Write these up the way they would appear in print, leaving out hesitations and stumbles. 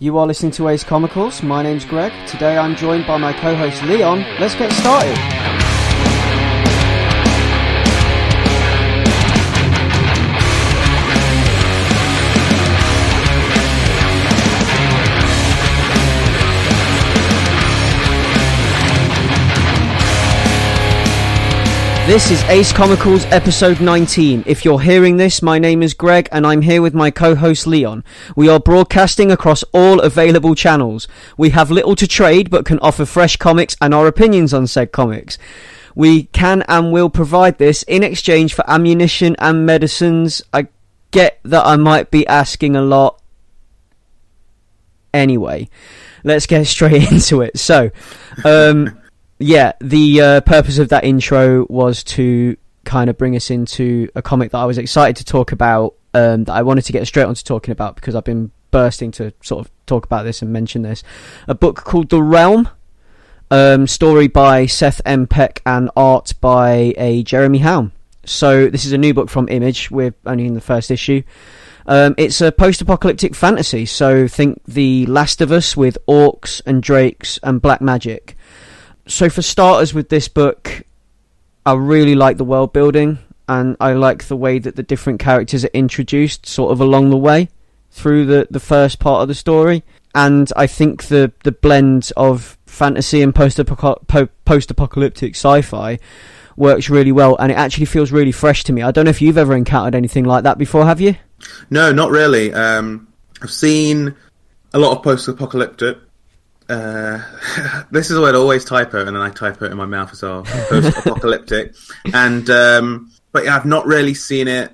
You are listening to Ace Comicals. My name's Greg. Today I'm joined by my co-host Leon. Let's get started. This is Ace Comicals episode 19. If you're hearing this, my name is Greg and I'm here with my co-host Leon. We are broadcasting across all available channels. We have little to trade but can offer fresh comics and our opinions on said comics. We can and will provide this in exchange for ammunition and medicines. I get that I might be asking a lot. Anyway, let's get straight into it. So, yeah, the purpose of that intro was to kind of bring us into a comic that I was excited to talk about, that I wanted to get straight onto talking about because I've been bursting to sort of talk about this and mention this. A book called The Realm, story by Seth M. Peck and art by a Jeremy Halm. So this is a new book from Image. We're only in the first issue. It's a post-apocalyptic fantasy, so think The Last of Us with orcs and drakes and black magic. So for starters with this book, I really like the world building and I like the way that the different characters are introduced sort of along the way through the first part of the story. And I think the blend of fantasy and post-apocalyptic sci-fi works really well, and it actually feels really fresh to me. I don't know if you've ever encountered anything like that before, have you? No, not really. I've seen a lot of post-apocalyptic. This is where I always typo, and then I typo it in my mouth as well. Post-apocalyptic, and but yeah, I've not really seen it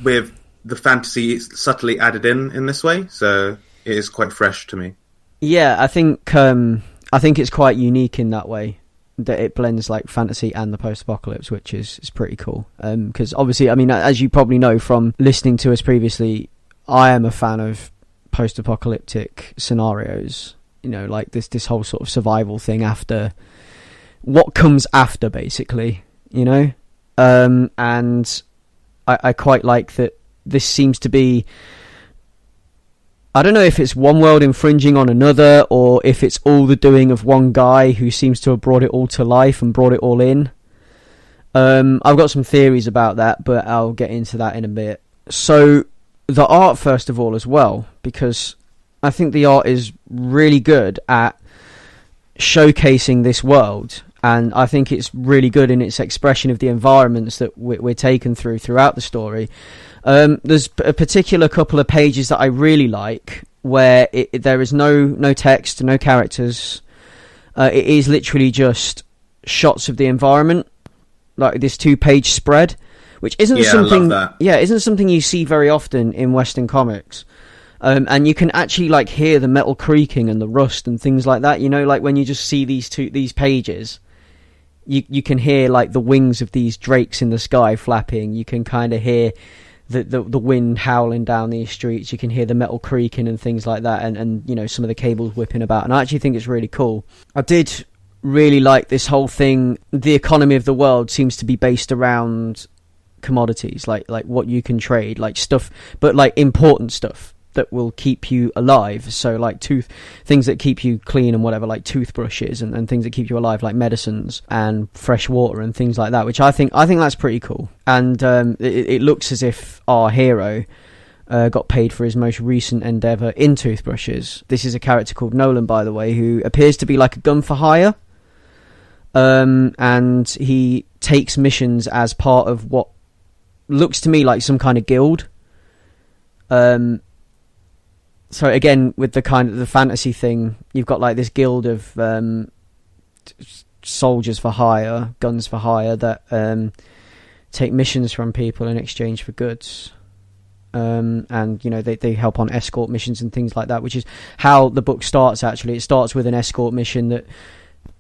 with the fantasy subtly added in this way. So it is quite fresh to me. Yeah, I think it's quite unique in that way that it blends like fantasy and the post-apocalypse, which is pretty cool. Because obviously, I mean, as you probably know from listening to us previously, I am a fan of post-apocalyptic scenarios. You know, like this whole sort of survival thing after what comes after, basically, you know? And I quite like that this seems to be, I don't know if it's one world infringing on another or if it's all the doing of one guy who seems to have brought it all to life and brought it all in. I've got some theories about that, but I'll get into that in a bit. So the art, first of all, as well, because I think the art is really good at showcasing this world, and I think it's really good in its expression of the environments that we're taken throughout the story. There's a particular couple of pages that I really like where there is no text, no characters. It is literally just shots of the environment, like this 2-page spread, which isn't something. I love that. Yeah, isn't something you see very often in Western comics. And you can actually like hear the metal creaking and the rust and things like that. You know, like when you just see these pages, you can hear like the wings of these drakes in the sky flapping. You can kind of hear the wind howling down these streets. You can hear the metal creaking and things like that, and you know, some of the cables whipping about. And I actually think it's really cool. I did really like this whole thing. The economy of the world seems to be based around commodities, like what you can trade, like stuff, but like important stuff that will keep you alive. So like things that keep you clean and whatever, like toothbrushes and things that keep you alive, like medicines and fresh water and things like that, which I think that's pretty cool. And it looks as if our hero got paid for his most recent endeavour in toothbrushes. This is a character called Nolan, by the way, who appears to be like a gun for hire, and he takes missions as part of what looks to me like some kind of guild. So again, with the kind of the fantasy thing, you've got like this guild of soldiers for hire, guns for hire, that take missions from people in exchange for goods. And, you know, they help on escort missions and things like that, which is how the book starts, actually. It starts with an escort mission that,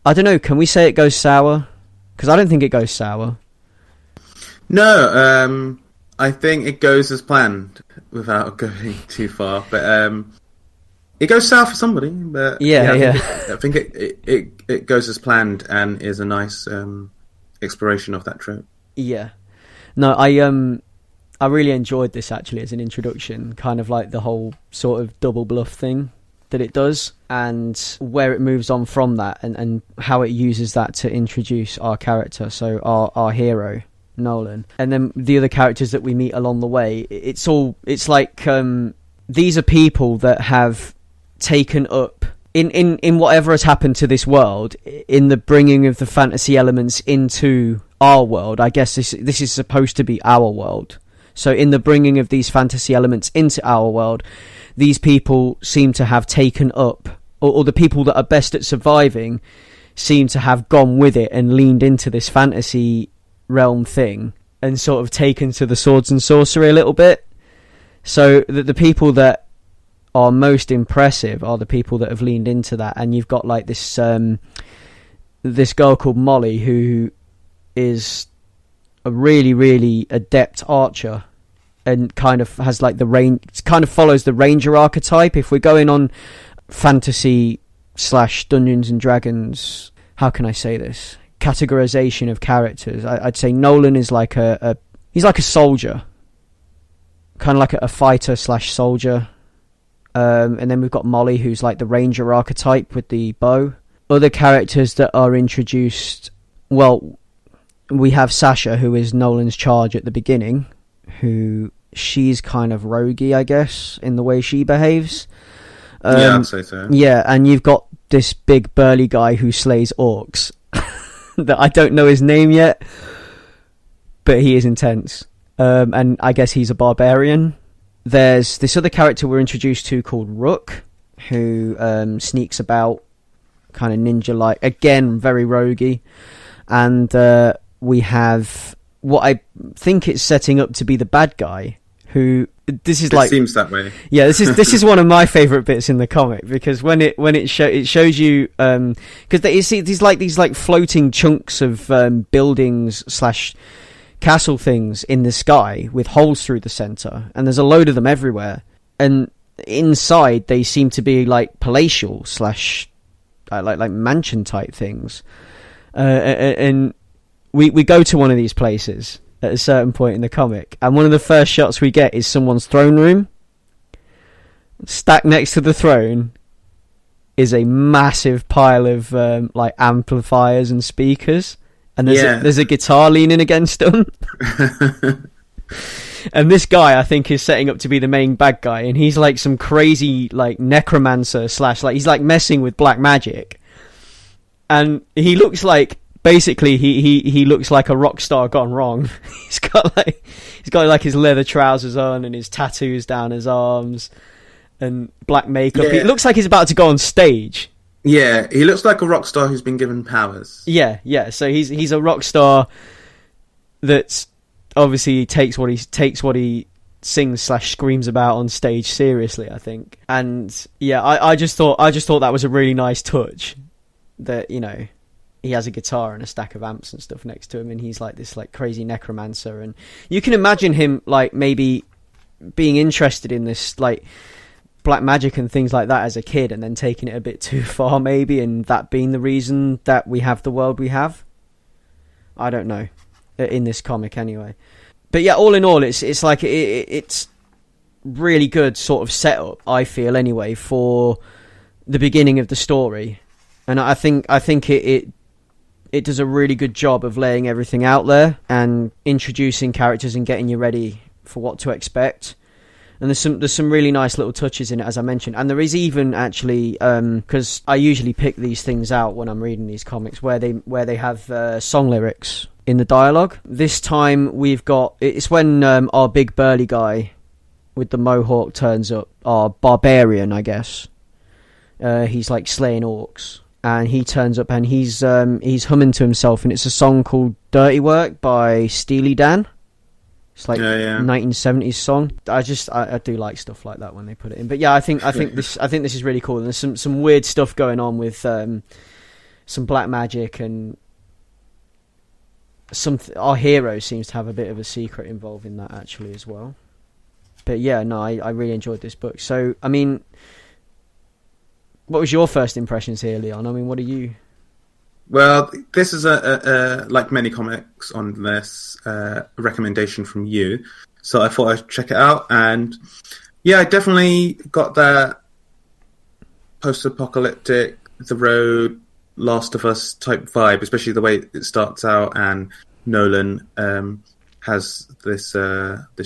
I don't know, can we say it goes sour? Because I don't think it goes sour. No, I think it goes as planned without going too far, but it goes south for somebody. But yeah. I think it goes as planned and is a nice exploration of that trip. Yeah, no, I really enjoyed this actually as an introduction, kind of like the whole sort of double bluff thing that it does, and where it moves on from that, and how it uses that to introduce our character, so our hero, Nolan. And then the other characters that we meet along the way, it's like these are people that have taken up in whatever has happened to this world, in the bringing of the fantasy elements into our world. I guess this is supposed to be our world. So in the bringing of these fantasy elements into our world, these people seem to have taken up, or the people that are best at surviving seem to have gone with it and leaned into this fantasy realm thing and sort of taken to the swords and sorcery a little bit. So the people that are most impressive are the people that have leaned into that. And you've got like this girl called Molly, who is a really, really adept archer, and kind of has like kind of follows the ranger archetype. If we're going on fantasy / Dungeons and Dragons, how can I say this, categorization of characters, I'd say Nolan is like he's like a soldier, kind of like a fighter / soldier. And then we've got Molly, who's like the ranger archetype with the bow. Other characters that are introduced, well, we have Sasha, who is Nolan's charge at the beginning, who she's kind of roguey, I guess, in the way she behaves. Yeah, I'd say so. Yeah, and you've got this big burly guy who slays orcs that I don't know his name yet, but he is intense. And I guess he's a barbarian. There's this other character we're introduced to called Rook, who sneaks about, kind of ninja-like, again, very roguey. And we have what I think it's setting up to be the bad guy, who it seems that way. Yeah, this is one of my favorite bits in the comic, because when it shows you, because you see these floating chunks of buildings / castle things in the sky with holes through the center, and there's a load of them everywhere, and inside they seem to be like palatial / like mansion type things, and we go to one of these places at a certain point in the comic, and one of the first shots we get is someone's throne room. Stacked next to the throne is a massive pile of like amplifiers and speakers, and there's a guitar leaning against them. And this guy, I think, is setting up to be the main bad guy, and he's like some crazy like necromancer / like he's like messing with black magic, and he looks like, basically he looks like a rock star gone wrong. he's got like his leather trousers on and his tattoos down his arms and black makeup. Yeah. It looks like he's about to go on stage. Yeah, he looks like a rock star who's been given powers. Yeah. So he's a rock star that's obviously takes what he sings / screams about on stage seriously, I think. And yeah, I just thought that was a really nice touch, that, you know, he has a guitar and a stack of amps and stuff next to him, and he's like this like crazy necromancer, and you can imagine him like maybe being interested in this like black magic and things like that as a kid, and then taking it a bit too far maybe, and that being the reason that we have the world we have. I don't know, in this comic anyway. But yeah, all in all, it's like it's really good sort of setup, I feel anyway, for the beginning of the story, and I think it does a really good job of laying everything out there and introducing characters and getting you ready for what to expect. And there's some really nice little touches in it, as I mentioned. And there is even actually, because I usually pick these things out when I'm reading these comics, where they have song lyrics in the dialogue. This time it's when our big burly guy with the mohawk turns up, our barbarian, I guess. He's like slaying orcs. And he turns up and he's humming to himself, and it's a song called Dirty Work by Steely Dan. It's like 1970s song. I do like stuff like that when they put it in. But yeah, I think this is really cool. And there's some weird stuff going on with some black magic, and our hero seems to have a bit of a secret involved in that actually as well. But yeah, no, I really enjoyed this book. So I mean, what was your first impressions here, Leon? I mean, what are you? Well, this is a like many comics on this, a recommendation from you. So I thought I'd check it out. And yeah, I definitely got that post-apocalyptic, The Road, Last of Us type vibe, especially the way it starts out, and Nolan has this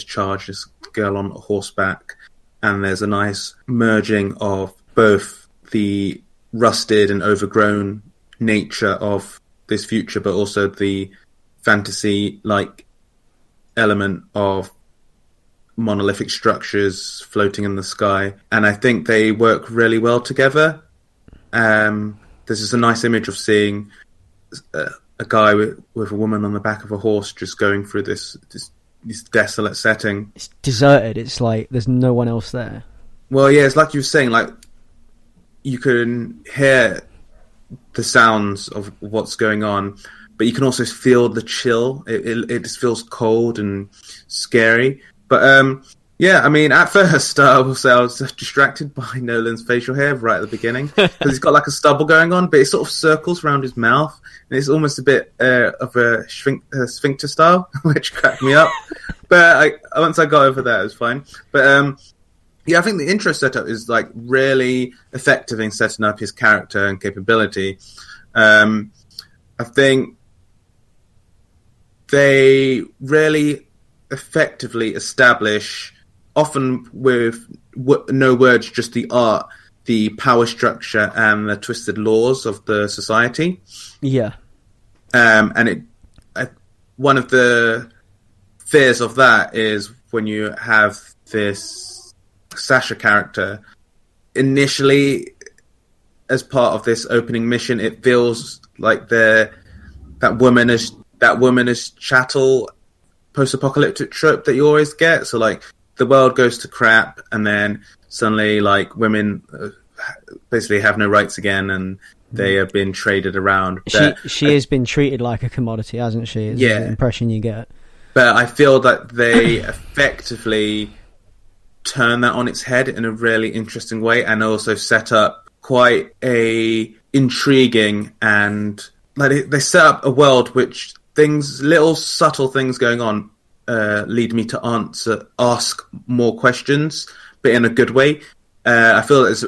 charge, this girl on horseback, and there's a nice merging of both the rusted and overgrown nature of this future, but also the fantasy-like element of monolithic structures floating in the sky. And I think they work really well together. This is a nice image of seeing a guy with a woman on the back of a horse just going through this desolate setting. It's deserted. It's like there's no one else there. Well, yeah, it's like you were saying, like you can hear the sounds of what's going on, but you can also feel the chill. It just feels cold and scary. But yeah, I mean, at first, I will say I was distracted by Nolan's facial hair right at the beginning, because he's got like a stubble going on, but it sort of circles around his mouth, and it's almost a bit of a sphincter style, which cracked me up. But once I got over that, it was fine. But yeah, I think the intro setup is like really effective in setting up his character and capability. I think they really effectively establish, often with no words, just the art, the power structure and the twisted laws of the society. Yeah. And one of the fears of that is when you have this Sasha character, initially as part of this opening mission, it feels like that woman is chattel post-apocalyptic trope that you always get. So like the world goes to crap, and then suddenly like women basically have no rights again, and they have been traded around. She has been treated like a commodity, hasn't she? Is the impression you get. But I feel that they effectively turn that on its head in a really interesting way, and also set up quite a intriguing, and like they set up a world which little subtle things going on lead me to ask more questions, but in a good way. I feel it's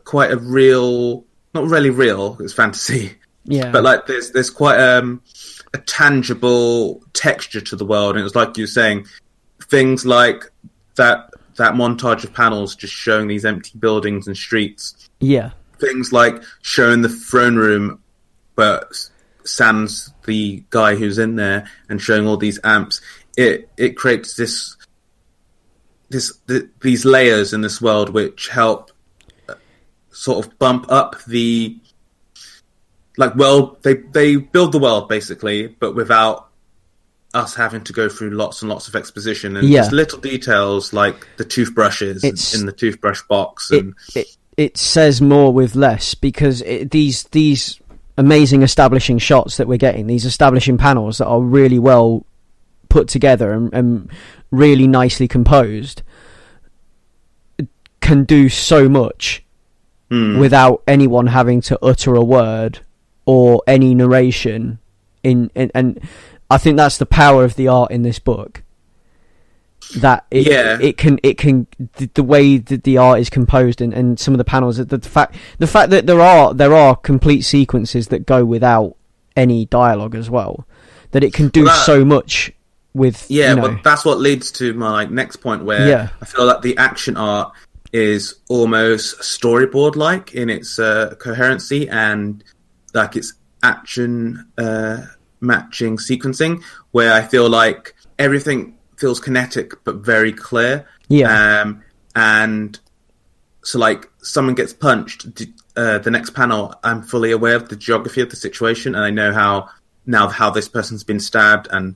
quite a real, not really real, it's fantasy. Yeah. But like there's quite a tangible texture to the world, and it was like you were saying, things like that montage of panels just showing these empty buildings and streets. Yeah. Things like showing the throne room, but sans the guy who's in there, and showing all these amps. It creates these layers in this world which help sort of bump up the world. They build the world basically, but without us having to go through lots and lots of exposition, and just little details like the toothbrushes in the toothbrush box. And it says more with less, because these amazing establishing shots that we're getting, these establishing panels that are really well put together and really nicely composed, can do so much without anyone having to utter a word or any narration and I think that's the power of the art in this book, that it can the way that the art is composed and some of the panels, the fact that there are complete sequences that go without any dialogue as well, that it can do so much with but that's what leads to my next point, where I feel like the action art is almost storyboard like in its coherency and like its action matching sequencing, where I feel like everything feels kinetic but very clear. And so like someone gets punched, the next panel I'm fully aware of the geography of the situation, and I know how this person's been stabbed and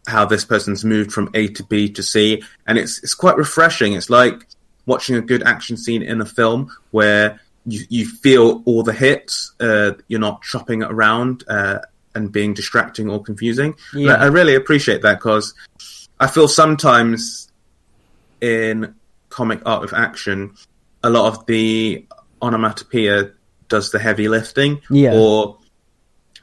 how this person's moved from A to B to C, and it's quite refreshing. It's like watching a good action scene in a film where you feel all the hits, you're not chopping it around and being distracting or confusing. I really appreciate that, because I feel sometimes in comic art with action, a lot of the onomatopoeia does the heavy lifting, or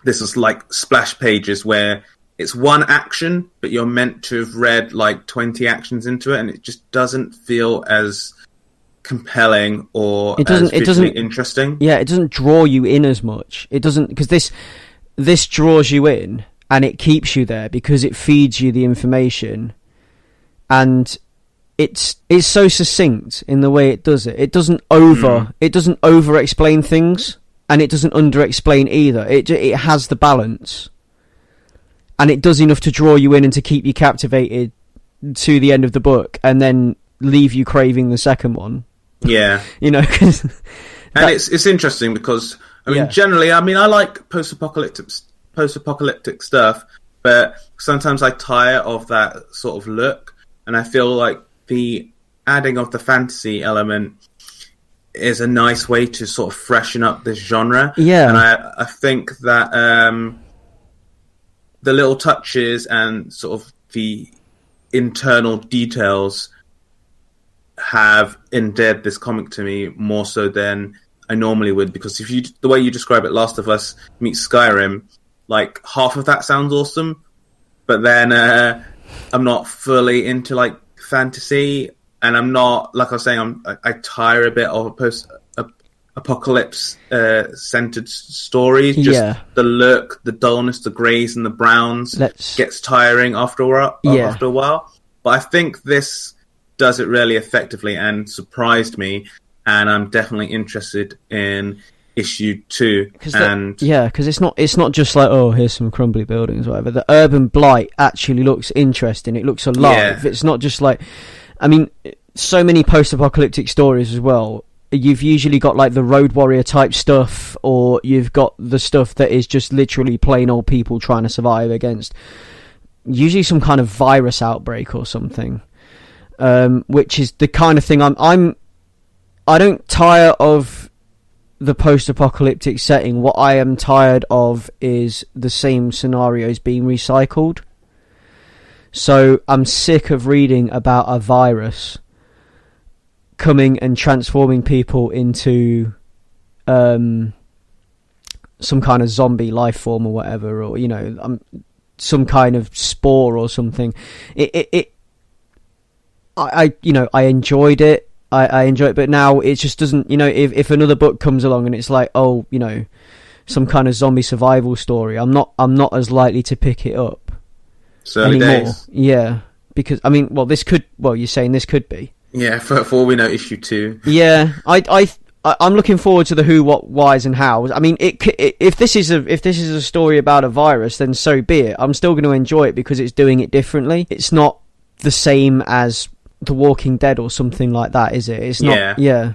this is like splash pages where it's one action, but you're meant to have read like 20 actions into it, and it just doesn't feel as compelling or it doesn't interesting. Yeah, it doesn't draw you in as much. It doesn't, because this draws you in and it keeps you there because it feeds you the information, and it's so succinct in the way it does it. It doesn't over explain things, and it doesn't under explain either. It has the balance, and it does enough to draw you in and to keep you captivated to the end of the book, and then leave you craving the second one. Yeah, you know. And it's interesting because generally, I like post-apocalyptic stuff, but sometimes I tire of that sort of look, and I feel like the adding of the fantasy element is a nice way to sort of freshen up this genre. Yeah, and I think that the little touches and sort of the internal details have endeared this comic to me more so than I normally would, because the way you describe it, Last of Us meets Skyrim, like half of that sounds awesome, but then I'm not fully into like fantasy, and I'm not, like I was saying, I tire a bit of a post-apocalypse centered stories. Just the look, the dullness, the greys and the browns gets tiring after a while. But I think this does it really effectively and surprised me, and I'm definitely interested in issue 2. Because it's not just like, oh, here's some crumbly buildings or whatever. The urban blight actually looks interesting. It looks alive. It's not just like, so many post-apocalyptic stories as well, you've usually got like the road warrior type stuff, or you've got the stuff that is just literally plain old people trying to survive against usually some kind of virus outbreak or something, which is the kind of thing I don't tire of the post-apocalyptic setting. What I am tired of is the same scenarios being recycled. So I'm sick of reading about a virus coming and transforming people into some kind of zombie life form or whatever, or some kind of spore or something. I enjoyed it. I enjoy it, but now it just doesn't. If another book comes along and it's like, some kind of zombie survival story, I'm not as likely to pick it up. It's early days. Yeah, because you're saying this could be. Yeah, for all we know, issue 2. Yeah, I'm looking forward to the who, what, whys, and hows. If this is a story about a virus, then so be it. I'm still going to enjoy it because it's doing it differently. It's not the same as The Walking Dead or something like that, is it? It's not. Yeah.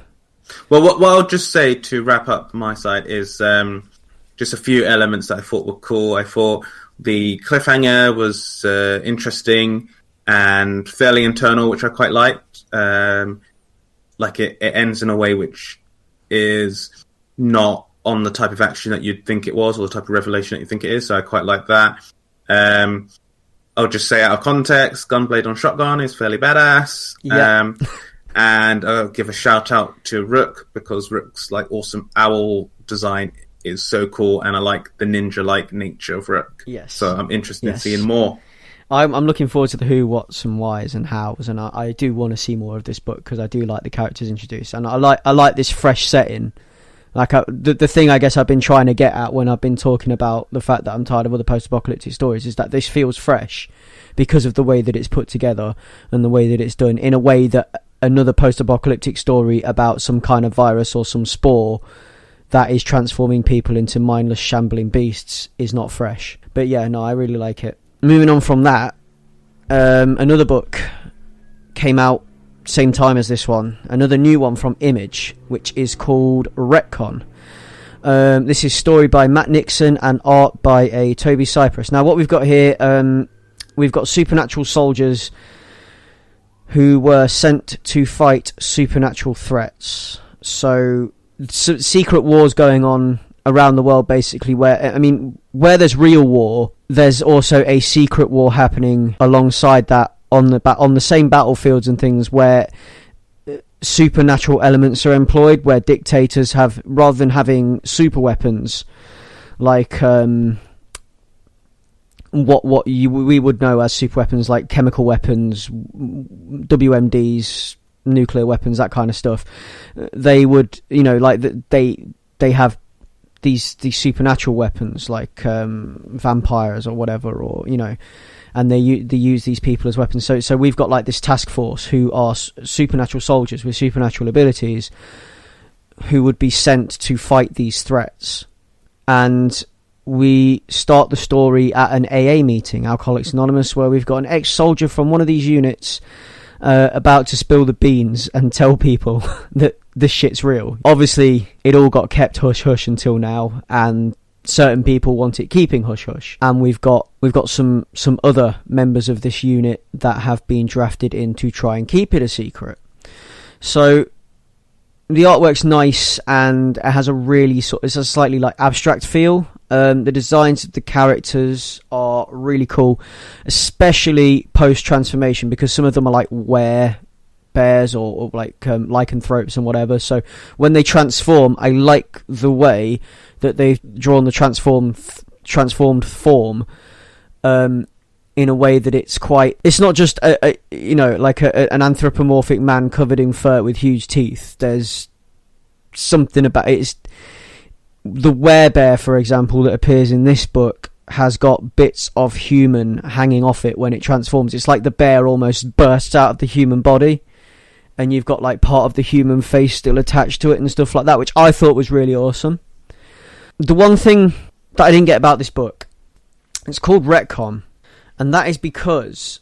Well, what I'll just say to wrap up my side is just a few elements that I thought were cool. I thought the cliffhanger was interesting and fairly internal, which I quite liked. Like it ends in a way which is not on the type of action that you'd think it was, or the type of revelation that you think it is. So I quite like that. I'll just say out of context, Gunblade on Shotgun is fairly badass. Yeah. And I'll give a shout out to Rook, because Rook's like awesome owl design is so cool, and I like the ninja-like nature of Rook. Yes. So I'm interested in seeing more. I'm looking forward to the who, what's, and whys, and hows, and I do want to see more of this book because I do like the characters introduced, and I like this fresh setting. Like the thing I guess I've been trying to get at when I've been talking about the fact that I'm tired of other post-apocalyptic stories is that this feels fresh because of the way that it's put together and the way that it's done, in a way that another post-apocalyptic story about some kind of virus or some spore that is transforming people into mindless shambling beasts is not fresh. But yeah, no, I really like it. Moving on from that, another book came out same time as this one, another new one from Image, which is called Retcon. This is story by Matt Nixon and art by Toby Cypress. Now what we've got here, we've got supernatural soldiers who were sent to fight supernatural threats. So secret wars going on around the world, basically, where there's real war, there's also a secret war happening alongside that on the same battlefields and things, where supernatural elements are employed, where dictators have, rather than having super weapons like we would know as super weapons, like chemical weapons, WMDs, nuclear weapons, that kind of stuff, they would, like they have these supernatural weapons like vampires or whatever, or and they use these people as weapons. So we've got like this task force who are supernatural soldiers with supernatural abilities who would be sent to fight these threats. And we start the story at an AA meeting, Alcoholics Anonymous, where we've got an ex-soldier from one of these units about to spill the beans and tell people that this shit's real. Obviously, it all got kept hush-hush until now, and certain people want it keeping hush-hush. And we've got some other members of this unit that have been drafted in to try and keep it a secret. So the artwork's nice, and it has it's a slightly like abstract feel. The designs of the characters are really cool, especially post-transformation, because some of them are like bears or like lycanthropes and whatever. So when they transform, I like the way that they've drawn the transformed form in a way that it's not just an anthropomorphic man covered in fur with huge teeth. There's something about it. It's the werebear, for example, that appears in this book has got bits of human hanging off it when it transforms. It's like the bear almost bursts out of the human body, and you've got like part of the human face still attached to it and stuff like that, which I thought was really awesome. The one thing that I didn't get about this book, it's called Retcon, and that is because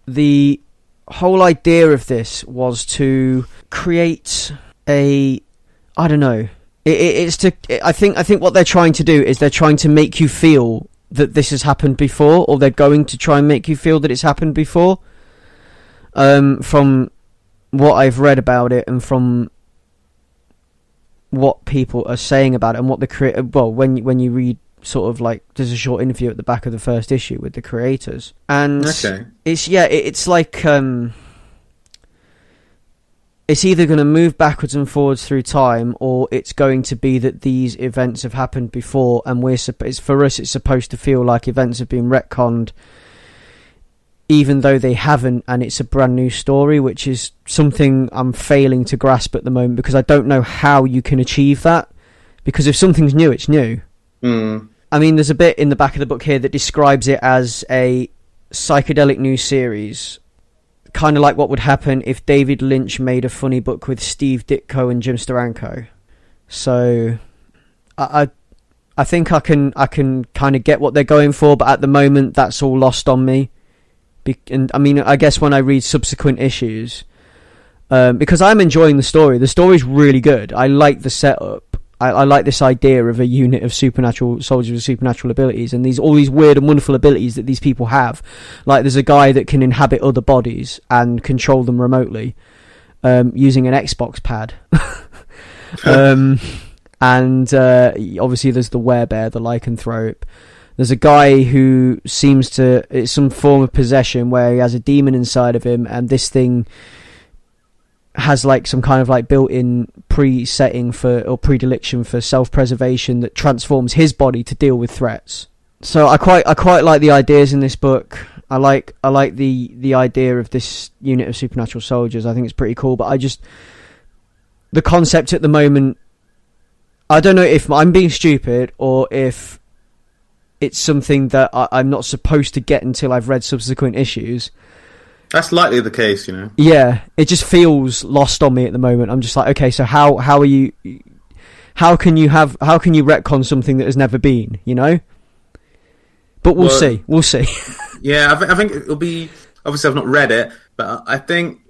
the whole idea of this was to create I don't know. I think what they're trying to do is they're trying to make you feel that this has happened before, or they're going to try and make you feel that it's happened before. From what I've read about it, and from what people are saying about it, and what the creator, well, when you read sort of like, there's a short interview at the back of the first issue with the creators, and it's like it's either going to move backwards and forwards through time, or it's going to be that these events have happened before, and for us it's supposed to feel like events have been retconned, even though they haven't, and it's a brand new story, which is something I'm failing to grasp at the moment, because I don't know how you can achieve that, because if something's new, it's new. I mean, there's a bit in the back of the book here that describes it as a psychedelic new series, kind of like what would happen if David Lynch made a funny book with Steve Ditko and Jim Steranko. So I think I can kind of get what they're going for, but at the moment that's all lost on me. And I mean, I guess when I read subsequent issues, because I'm enjoying the story's really good. I like the setup. I like this idea of a unit of supernatural soldiers with supernatural abilities, and all these weird and wonderful abilities that these people have. Like, there's a guy that can inhabit other bodies and control them remotely using an Xbox pad. And obviously there's the werebear, the lycanthrope. There's a guy who it's some form of possession where he has a demon inside of him, and this thing has like some kind of like built-in pre-setting or predilection for self-preservation that transforms his body to deal with threats. So I quite like the ideas in this book. I like the idea of this unit of supernatural soldiers. I think it's pretty cool, but the concept at the moment, I don't know if I'm being stupid or if it's something that I'm not supposed to get until I've read subsequent issues. That's likely the case, Yeah, it just feels lost on me at the moment. I'm just like, okay, so how can you retcon something that has never been, But we'll see. Yeah, I think it'll be. Obviously, I've not read it, but I think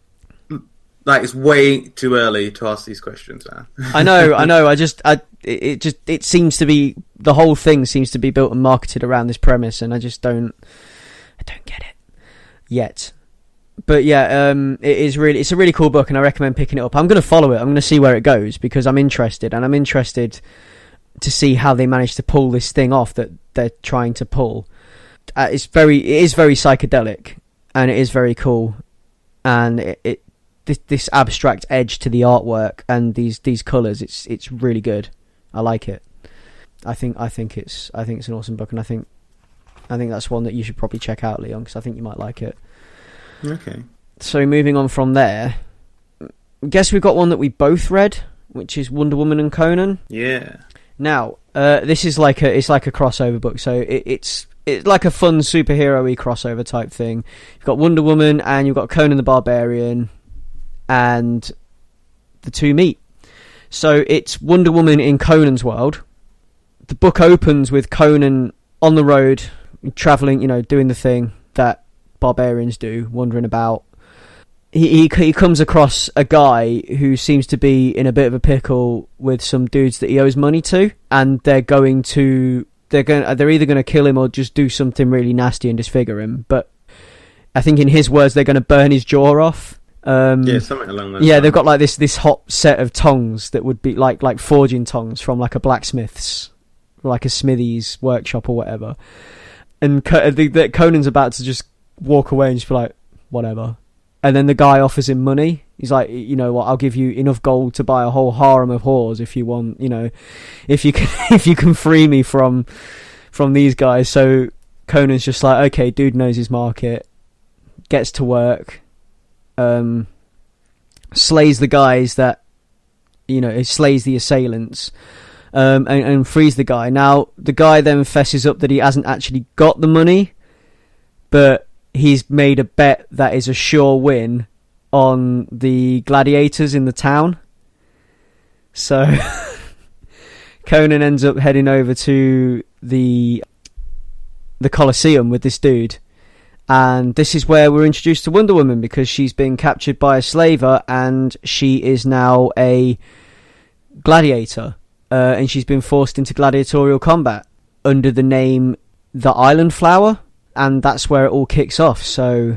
like it's way too early to ask these questions, man. I know. It seems to be, the whole thing seems to be built and marketed around this premise, and I don't get it yet. But yeah, it's a really cool book, and I recommend picking it up. I'm going to follow it. I'm going to see where it goes, because I'm interested, and I'm interested to see how they manage to pull this thing off that they're trying to pull. It is very psychedelic, and it is very cool, and this abstract edge to the artwork and these colours, it's really good. I like it. I think it's an awesome book, and I think that's one that you should probably check out, Leon, because I think you might like it. Okay. So moving on from there, guess we've got one that we both read, which is Wonder Woman and Conan. Yeah. Now, this is like a crossover book, so it's like a fun superhero-y crossover type thing. You've got Wonder Woman and you've got Conan the Barbarian, and the two meet. So it's Wonder Woman in Conan's world. The book opens with Conan on the road, travelling, doing the thing that barbarians do, wandering about. He comes across a guy who seems to be in a bit of a pickle with some dudes that he owes money to, and they're either going to kill him or just do something really nasty and disfigure him. But I think in his words, they're going to burn his jaw off. Yeah, something along those Yeah, lines. they've got like this hot set of tongs that would be like forging tongs from like a blacksmith's, like a smithy's workshop or whatever. And Conan's about to just walk away and just be like, whatever. And then the guy offers him money. He's like, you know what, I'll give you enough gold to buy a whole harem of whores if you want, if you can free me from these guys. So Conan's just like, okay, dude knows his market, gets to work, slays the guys that, slays the assailants, and frees the guy. Now, the guy then fesses up that he hasn't actually got the money, but he's made a bet that is a sure win on the gladiators in the town. So Conan ends up heading over to the Colosseum with this dude, and this is where we're introduced to Wonder Woman, because she's been captured by a slaver and she is now a gladiator, and she's been forced into gladiatorial combat under the name the Island Flower. And that's where it all kicks off. So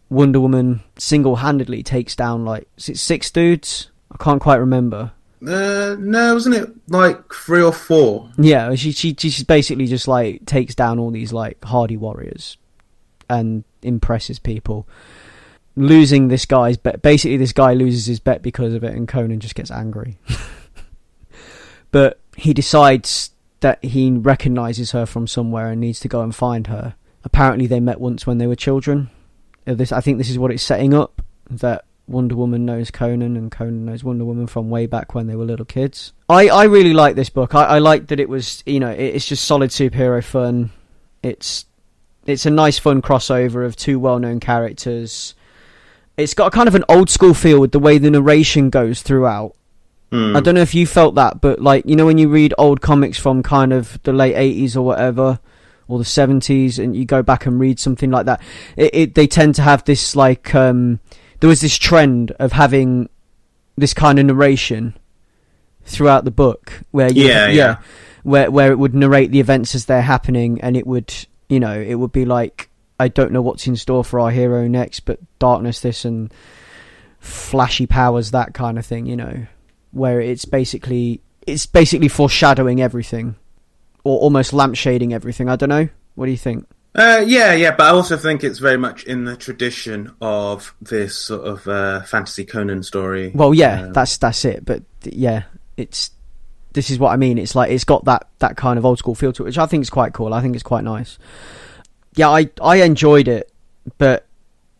Wonder Woman single-handedly takes down, is it 6 dudes? I can't quite remember. No, wasn't it like 3 or 4? Yeah, she basically just takes down all these hardy warriors and impresses people. Losing this guy's bet. Basically, this guy loses his bet because of it, and Conan just gets angry. But he decides that he recognises her from somewhere and needs to go and find her. Apparently they met once when they were children. I think this is what it's setting up, that Wonder Woman knows Conan and Conan knows Wonder Woman from way back when they were little kids. I really like this book. I like that it was, it's just solid superhero fun. It's a nice fun crossover of 2 well-known characters. It's got kind of an old school feel with the way the narration goes throughout. I don't know if you felt that, but when you read old comics from kind of the late 80s or whatever, or the 70s, and you go back and read something like that, they tend to have this there was this trend of having this kind of narration throughout the book where where it would narrate the events as they're happening, and it would be like, I don't know what's in store for our hero next, but darkness this and flashy powers that kind of thing, where it's basically foreshadowing everything, or almost lampshading everything. I don't know. What do you think? Yeah, but I also think it's very much in the tradition of this sort of fantasy Conan story. Well, yeah, that's it. But yeah, this is what I mean. It's it's got that kind of old school feel to it, which I think is quite cool. I think it's quite nice. Yeah, I enjoyed it, but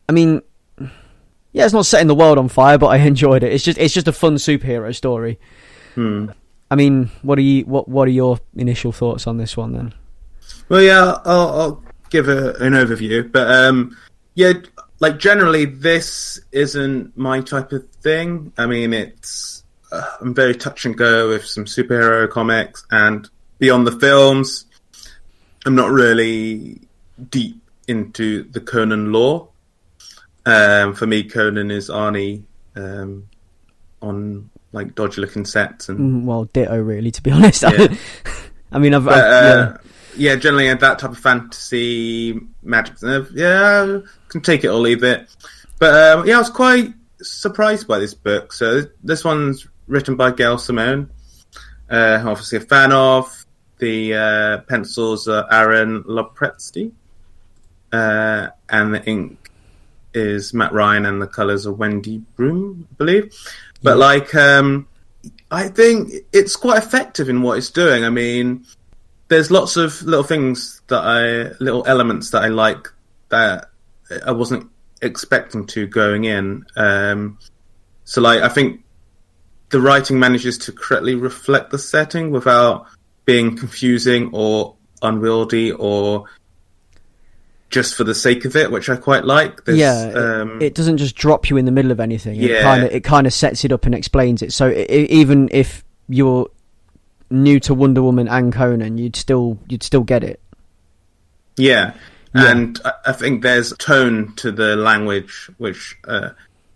I mean, yeah, it's not setting the world on fire, but I enjoyed it. It's just a fun superhero story. I mean, what are your initial thoughts on this one then? Well, yeah, I'll give an overview, but generally this isn't my type of thing. I mean, I'm very touch and go with some superhero comics, and beyond the films, I'm not really deep into the Conan lore. For me, Conan is Arnie on dodgy looking sets, and well, ditto really, to be honest. Yeah. I mean, generally that type of fantasy magic, can take it or leave it. But I was quite surprised by this book. So this one's written by Gail Simone, obviously a fan of. The pencils are Aaron Lopresti, and the ink is Matt Ryan, and the colours are Wendy Broom, I believe. But I think it's quite effective in what it's doing. I mean, there's lots of little elements that I like that I wasn't expecting to going in. So, like, I think the writing manages to correctly reflect the setting without being confusing or unwieldy or just for the sake of it, which I quite like. It doesn't just drop you in the middle of anything. Yeah. It kind of sets it up and explains it. So even if you're new to Wonder Woman and Conan, you'd still get it. Yeah. And I think there's tone to the language which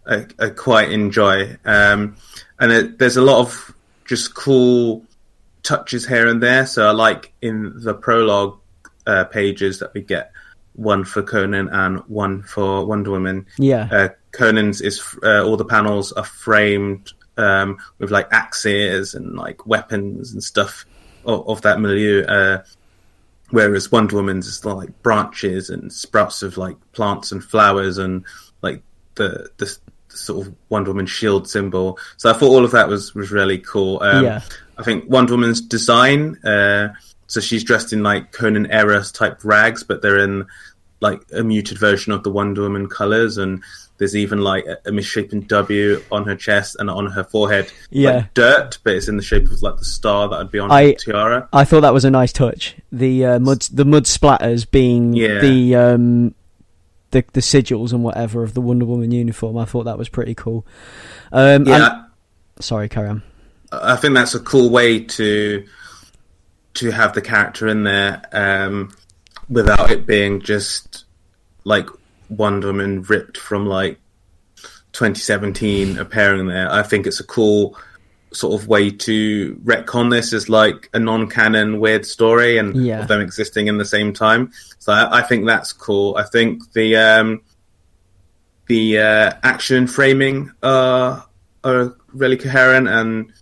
I quite enjoy. And there's a lot of just cool touches here and there. So I like in the prologue pages that we get one for Conan and one for Wonder Woman. Yeah. Conan's is all the panels are framed with like axes and like weapons and stuff of that milieu. Whereas Wonder Woman's is like branches and sprouts of like plants and flowers and like the sort of Wonder Woman shield symbol. So I thought all of that was really cool. I think Wonder Woman's design, so she's dressed in like Conan era type rags, but they're in like a muted version of the Wonder Woman colors, and there's even like a misshapen W on her chest and on her forehead, like dirt, but it's in the shape of like the star that would be on her tiara. I thought that was a nice touch. The mud splatters being the sigils and whatever of the Wonder Woman uniform. I thought that was pretty cool. Sorry, carry on. I think that's a cool way to have the character in there without it being just like Wonder Woman ripped from like 2017 appearing there. I think it's a cool sort of way to retcon this as like a non-canon weird story and of them existing in the same time. So I think that's cool. I think the action framing are really coherent, and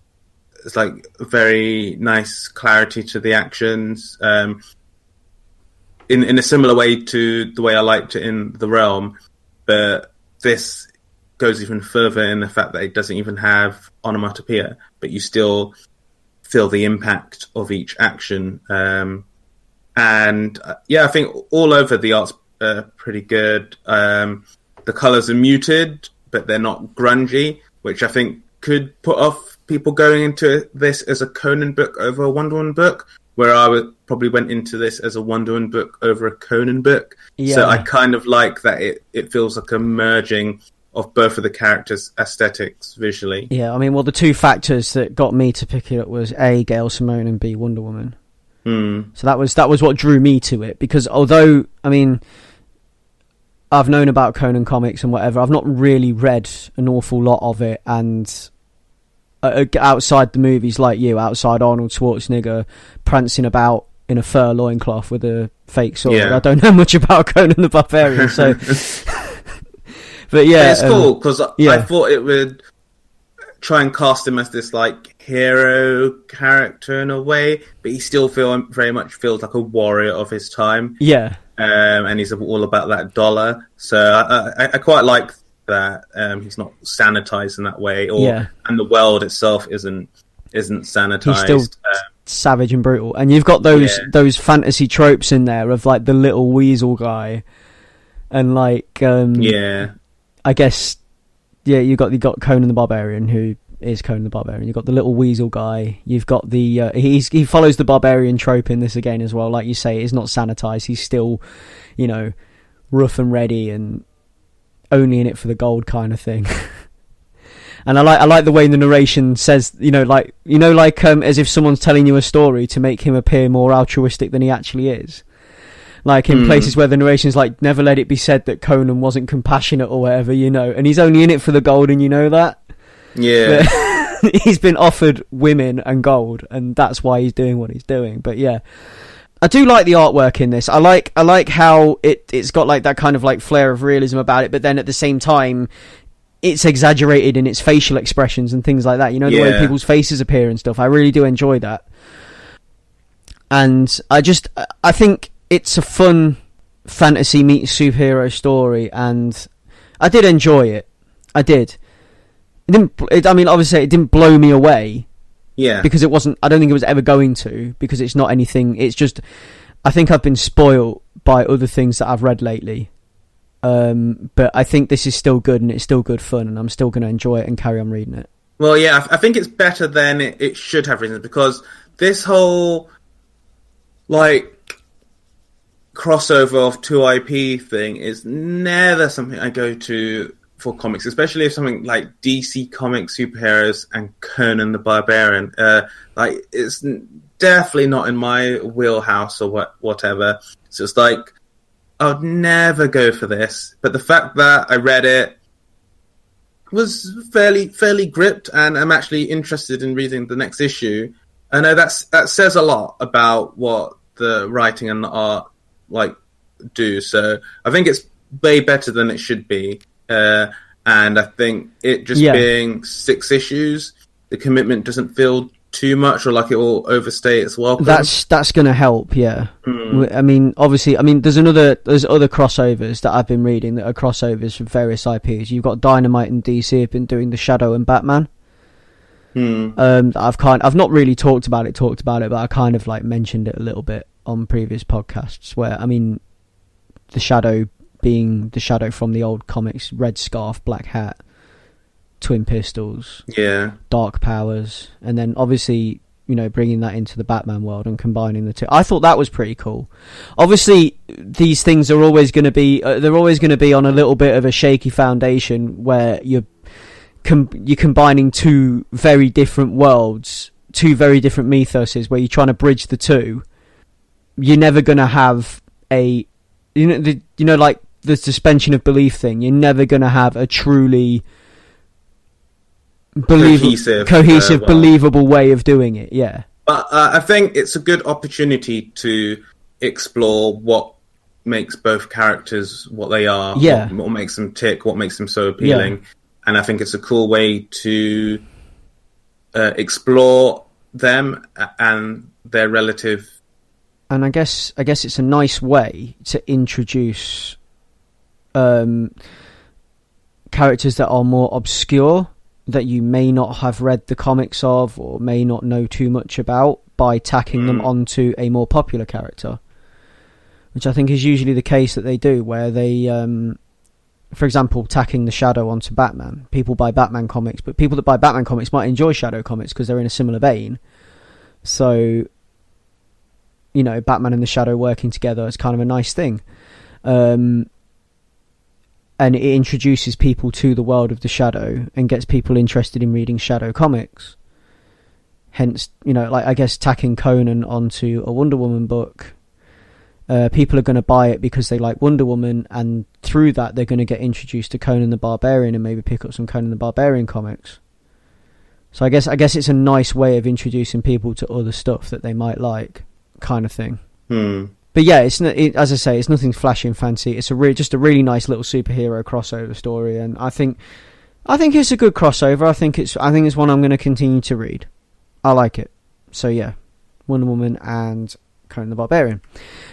it's like very nice clarity to the actions. In a similar way to the way I liked it in The Realm, but this goes even further in the fact that it doesn't even have onomatopoeia, but you still feel the impact of each action. I think all over the art's pretty good. The colours are muted, but they're not grungy, which I think could put off people going into this as a Conan book over a Wonder Woman book, where I would probably went into this as a Wonder Woman book over a Conan book. Yeah. So I kind of like that it feels like a merging of both of the characters' aesthetics visually. Yeah, I mean, well, the two factors that got me to pick it up was A, Gail Simone, and B, Wonder Woman. So that was what drew me to it, because although, I mean, I've known about Conan comics and whatever, I've not really read an awful lot of it, and outside the movies, like you, outside Arnold Schwarzenegger prancing about in a fur loincloth with a fake sword, I don't know much about Conan the Barbarian, so... But it's cool, because I thought it would try and cast him as this like hero character in a way, but he still very much feels like a warrior of his time. Yeah. And he's all about that dollar. So I quite like that. He's not sanitized in that way, and the world itself isn't sanitized. He's still savage and brutal. And you've got those fantasy tropes in there of like the little weasel guy, and like I guess you got Conan the Barbarian, who is Conan the Barbarian. You've got the little weasel guy. You've got the he follows the barbarian trope in this again as well. Like you say, he's not sanitized. He's still, rough and ready and only in it for the gold kind of thing. And I like the way the narration says, as if someone's telling you a story to make him appear more altruistic than he actually is. Like in places where the narration's like, never let it be said that Conan wasn't compassionate or whatever, and he's only in it for the gold, and you know that. Yeah. He's been offered women and gold, and that's why he's doing what he's doing. But yeah, I do like the artwork in this. I like how it's got like that kind of like flair of realism about it, but then at the same time, it's exaggerated in its facial expressions and things like that. The way people's faces appear and stuff. I really do enjoy that. And I think it's a fun fantasy meets superhero story, and I did enjoy it. I did. Obviously, it didn't blow me away. Yeah. Because it wasn't. I don't think it was ever going to. Because it's not anything. It's just. I think I've been spoiled by other things that I've read lately. But I think this is still good, and it's still good fun, and I'm still going to enjoy it and carry on reading it. Well, yeah, I think it's better than it should have reasons, because this whole, like, crossover of 2IP thing is never something I go to for comics, especially if something like DC Comics superheroes and Conan the Barbarian. Like, it's definitely not in my wheelhouse or whatever. So it's like, I'd never go for this. But the fact that I read it was fairly gripped, and I'm actually interested in reading the next issue. I know that says a lot about what the writing and the art like do. So I think it's way better than it should be. And I think it just being 6 issues, the commitment doesn't feel too much or like it will overstay its welcome. That's going to help, yeah. I mean, obviously, there's other crossovers that I've been reading that are crossovers from various IPs. You've got Dynamite and DC have been doing the Shadow and Batman. I've not really talked about it, but I kind of like mentioned it a little bit on previous podcasts. Where the Shadow being the Shadow from the old comics, red scarf, black hat, twin pistols, dark powers, and then obviously, bringing that into the Batman world and combining the two. I thought that was pretty cool. Obviously, these things are always going to be they're always going to be on a little bit of a shaky foundation, where you're combining two very different worlds, two very different mythoses, where you're trying to bridge the two. You're never going to have like the suspension of belief thing. You're never going to have a truly cohesive, believable way of doing it. Yeah, but I think it's a good opportunity to explore what makes both characters what they are. What makes them tick, what makes them so appealing, and I think it's a cool way to explore them and their relative. And I guess it's a nice way to introduce characters that are more obscure, that you may not have read the comics of or may not know too much about, by tacking them onto a more popular character, which I think is usually the case that they do, where they, for example, tacking the Shadow onto Batman. People buy Batman comics, but people that buy Batman comics might enjoy Shadow comics because they're in a similar vein. So, Batman and the Shadow working together is kind of a nice thing. And it introduces people to the world of the Shadow and gets people interested in reading Shadow comics. Hence, I guess tacking Conan onto a Wonder Woman book, people are going to buy it because they like Wonder Woman, and through that they're going to get introduced to Conan the Barbarian and maybe pick up some Conan the Barbarian comics. So I guess it's a nice way of introducing people to other stuff that they might like, kind of thing. But yeah, as I say, it's nothing flashy and fancy. It's just a really nice little superhero crossover story, and I think it's a good crossover. I think it's one I'm going to continue to read. I like it. So yeah, Wonder Woman and Conan the Barbarian.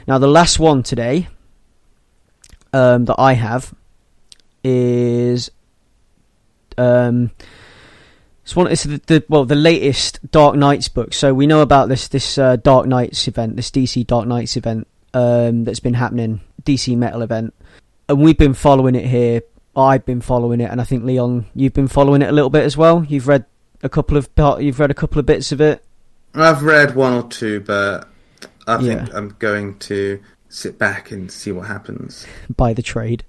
Now the last one today that I have is it's the latest Dark Knights book. So we know about this Dark Knights event, this DC Dark Knights event that's been happening, DC Metal event, and we've been following it here. I've been following it, and I think Leon, you've been following it a little bit as well. You've read a couple of bits of it. I've read one or two, but I think I'm going to sit back and see what happens. Buy the trade.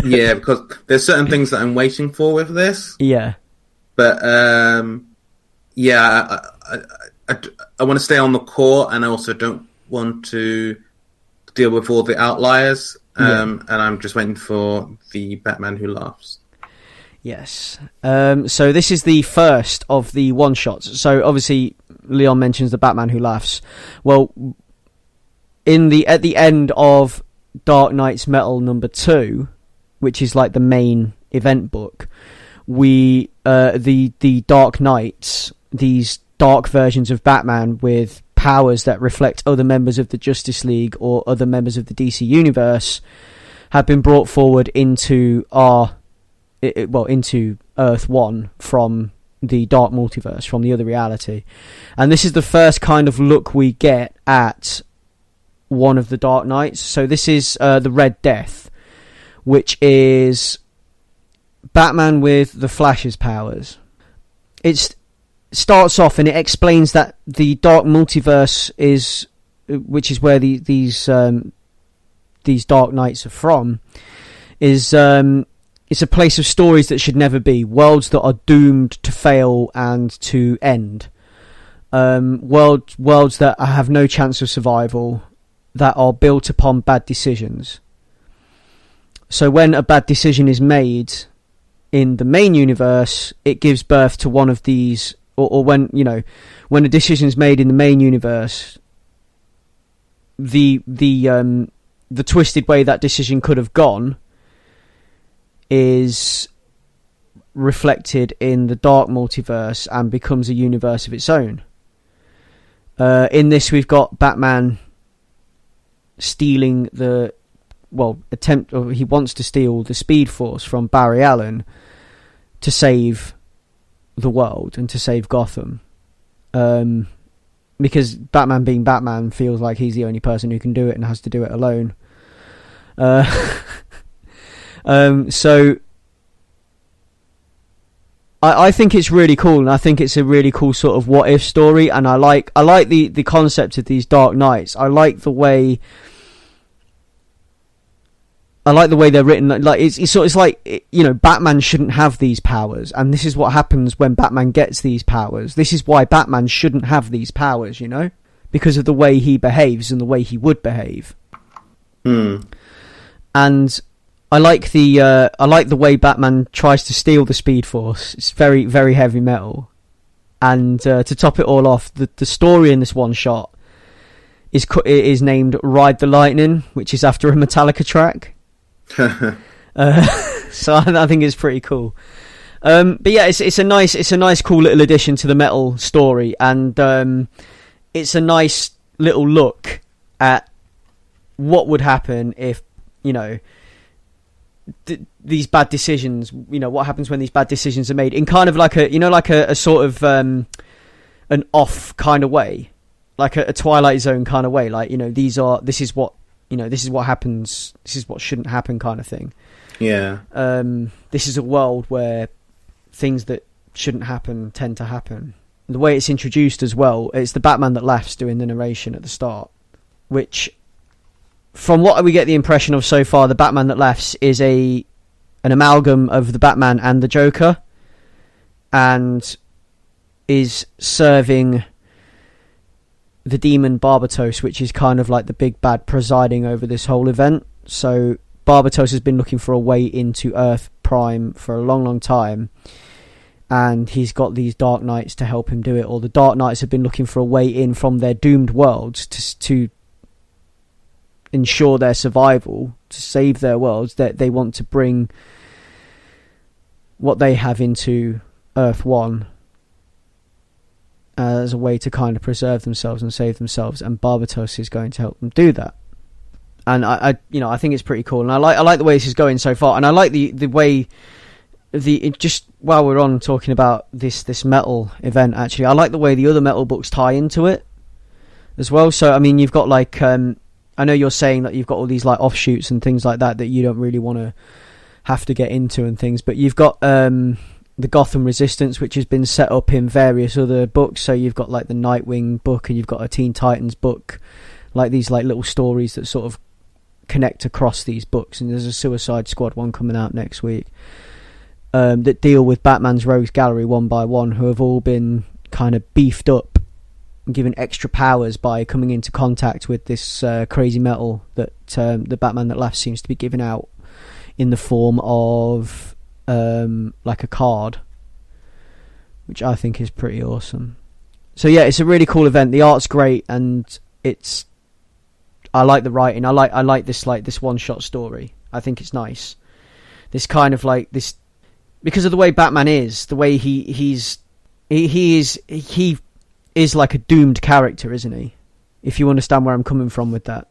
Yeah, because there's certain things that I'm waiting for with this. Yeah. But, I want to stay on the core, and I also don't want to deal with all the outliers. And I'm just waiting for the Batman Who Laughs. Yes. So this is the first of the one-shots. So obviously, Leon mentions the Batman Who Laughs. Well, at the end of Dark Knights Metal number 2, which is like the main event book, the Dark Knights, these dark versions of Batman with powers that reflect other members of the Justice League or other members of the DC universe, have been brought forward into into Earth 1 from the Dark Multiverse, from the other reality. And this is the first kind of look we get at one of the Dark Knights. So this is the Red Death, which is Batman with the Flash's powers. It starts off and it explains that the Dark Multiverse which is where these Dark Knights are from, is it's a place of stories that should never be, worlds that are doomed to fail and to end, worlds that have no chance of survival, that are built upon bad decisions. So when a bad decision is made in the main universe, it gives birth to one of these, or when a decision is made in the main universe, the twisted way that decision could have gone is reflected in the Dark Multiverse and becomes a universe of its own. In this, we've got Batman stealing he wants to steal the Speed Force from Barry Allen to save the world and to save Gotham. Because Batman being Batman feels like he's the only person who can do it and has to do it alone. So I think it's really cool, and I think it's a really cool sort of what if story, and I like the concept of these Dark Knights. I like the way they're written. Like it's like, Batman shouldn't have these powers, and this is what happens when Batman gets these powers. This is why Batman shouldn't have these powers, because of the way he behaves and the way he would behave. And I like the way Batman tries to steal the Speed Force. It's very, very heavy metal. And to top it all off, the story in this one shot is named "Ride the Lightning," which is after a Metallica track. So I think it's pretty cool. But yeah, it's a nice cool little addition to the metal story, and it's a nice little look at what would happen if these bad decisions. What happens when these bad decisions are made in kind of like a sort of an off kind of way, like a Twilight Zone kind of way. Like this is what happens. This is what shouldn't happen, kind of thing. Yeah. This is a world where things that shouldn't happen tend to happen. The way it's introduced as well, it's the Batman that laughs doing the narration at the start, which, from what we get the impression of so far, the Batman that laughs is an amalgam of the Batman and the Joker, and is serving the demon Barbatos, which is kind of like the big bad presiding over this whole event. So Barbatos has been looking for a way into Earth Prime for a long, long time, and he's got these Dark Knights to help him do it. Or the Dark Knights have been looking for a way in from their doomed worlds to ensure their survival, to save their worlds. That they want to bring what they have into Earth 1 as a way to kind of preserve themselves and save themselves, and Barbatos is going to help them do that. And I think it's pretty cool, and I like the way this is going so far, and I like the way just while we're on talking about this metal event, actually, I like the way the other metal books tie into it as well. So I mean, you've got like I know you're saying that you've got all these like offshoots and things like that you don't really want to have to get into and things, but you've got the Gotham Resistance, which has been set up in various other books. So you've got like the Nightwing book, and you've got a Teen Titans book, like these like little stories that sort of connect across these books. And there's a Suicide Squad one coming out next week that deal with Batman's Rogues Gallery one by one, who have all been kind of beefed up and given extra powers by coming into contact with this crazy metal that the Batman that laughs seems to be giving out in the form of like a card, which I think is pretty awesome. So yeah, it's a really cool event. The art's great, and I like the writing. I like this one shot story. I think it's nice. This kind of like this, because of the way Batman is, the way he is like a doomed character, isn't he? If you understand where I'm coming from with that.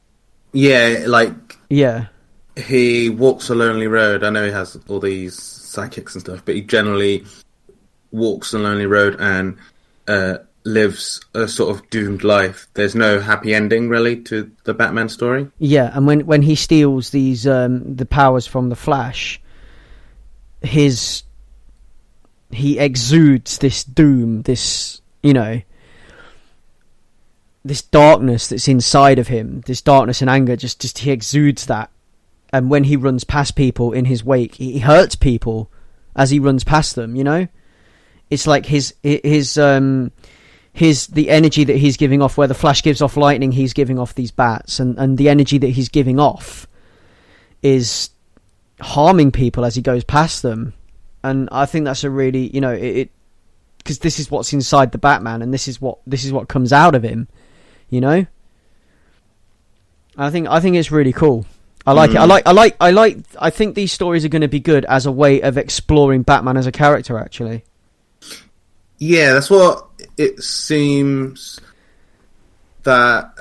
Yeah, like yeah. He walks a lonely road. I know he has all these psychics and stuff, but he generally walks a lonely road and lives a sort of doomed life. There's no happy ending really to the Batman story. Yeah, and when he steals these the powers from the Flash, he exudes this doom, this, you know, this darkness that's inside of him, this darkness and anger. Just he exudes that, and when he runs past people in his wake, he hurts people as he runs past them. You know, it's like his the energy that he's giving off, where the Flash gives off lightning, he's giving off these bats, and the energy that he's giving off is harming people as he goes past them. And I think that's a really, you know, it because this is what's inside the Batman, and this is what comes out of him, you know. I think it's really cool. I like it. I think these stories are going to be good as a way of exploring Batman as a character, actually. Yeah, that's what it seems that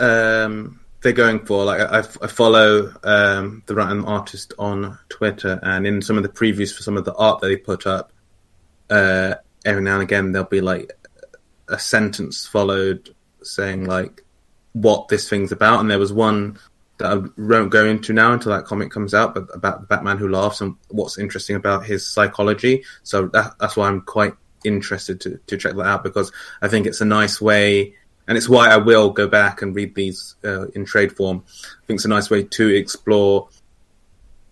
they're going for. Like I follow the writer and artist on Twitter, and in some of the previews for some of the art that they put up, every now and again there'll be like a sentence followed saying like what this thing's about. And there was one that I won't go into now until that comic comes out, but about the Batman Who Laughs and what's interesting about his psychology. So that's why I'm quite interested to check that out, because I think it's a nice way, and it's why I will go back and read these in trade form. I think it's a nice way to explore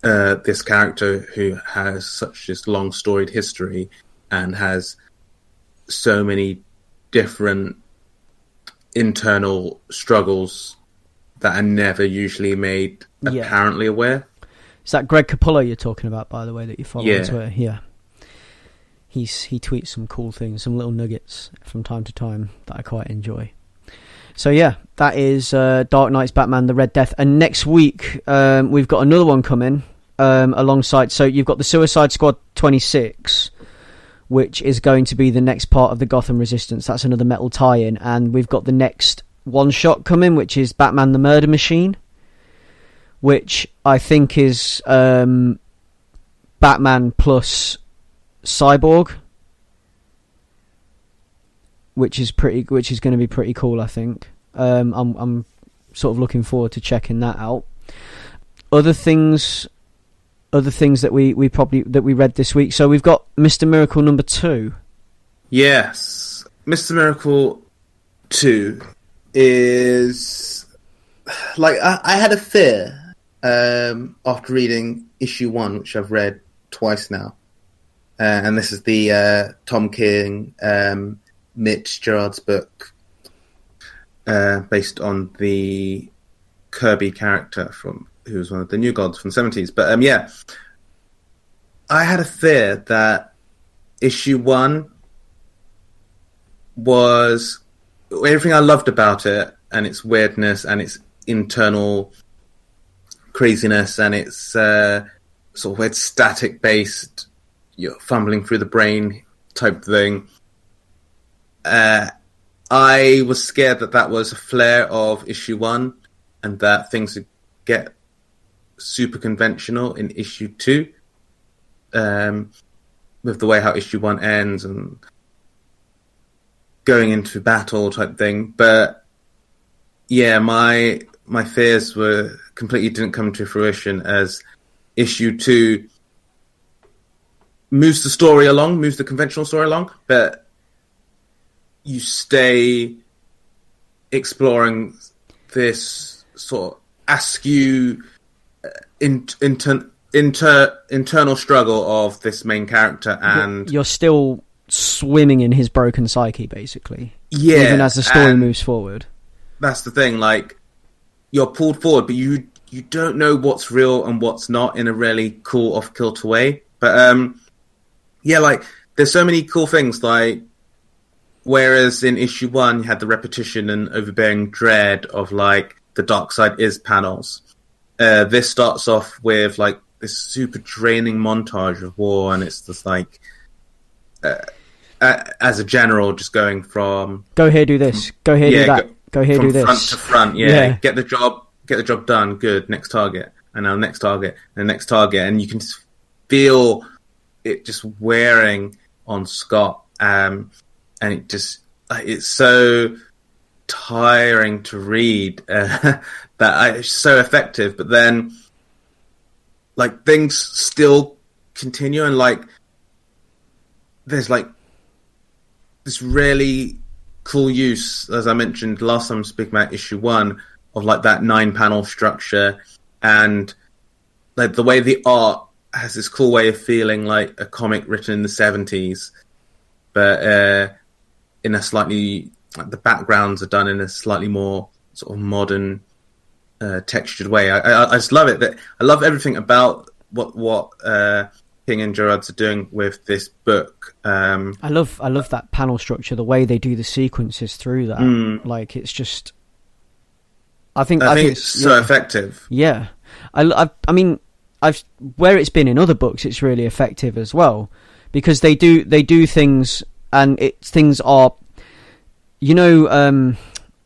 this character who has such this long storied history and has so many different internal struggles that are never usually made apparently aware. Is that Greg Capullo you're talking about, by the way, that you follow on Yeah. Twitter? Yeah. He tweets some cool things, some little nuggets from time to time that I quite enjoy. So yeah, that is Dark Knight's Batman: The Red Death. And next week we've got another one coming alongside. So you've got the Suicide Squad 26, which is going to be the next part of the Gotham Resistance. That's another metal tie-in. And we've got the next one-shot coming, which is Batman: The Murder Machine, which I think is Batman plus Cyborg, which is going to be pretty cool. I think I'm sort of looking forward to checking that out. Other things that we read this week. So we've got Mr. Miracle #2. Yes, Mr. Miracle 2 is like I had a fear after reading issue 1, which I've read twice now. And this is the Tom King, Mitch Gerads book, based on the Kirby character who was one of the New Gods from the 70s. But yeah, I had a fear that issue 1 was everything I loved about it, and its weirdness and its internal craziness and its sort of weird static-based, you're fumbling through the brain type thing. I was scared that was a flare of issue 1 and that things would get super conventional in issue 2, with the way how issue 1 ends and going into battle type thing. But yeah, my fears completely didn't come to fruition, as issue 2 moves the conventional story along, but you stay exploring this sort of askew internal struggle of this main character, and you're still swimming in his broken psyche, basically. Yeah, even as the story moves forward. That's the thing. Like, you're pulled forward, but you don't know what's real and what's not in a really cool off-kilter way. But yeah, like, there's so many cool things. Like, whereas in issue 1 you had the repetition and overbearing dread of like the dark side is panels. This starts off with like this super draining montage of war, and it's just like as a general just going from go here, do this, go here, do that, go here, do this, front to front. Yeah, get the job done. Good, next target, and now next target, and next target, and you can just feel it just wearing on Scott, and it just it's so tiring to read that it's so effective, but then like things still continue, and like there's like this really cool use, as I mentioned last time speaking about issue 1, of like that 9-panel structure, and like the way the art has this cool way of feeling like a comic written in the 70s, but in a slightly, like the backgrounds are done in a slightly more sort of modern textured way. I just love it. That I love everything about what King and Gerads are doing with this book. I love that panel structure, the way they do the sequences through that. Like it's just, I think it's so effective. Yeah, I mean, where it's been in other books, it's really effective as well, because they do things, and things are, you know,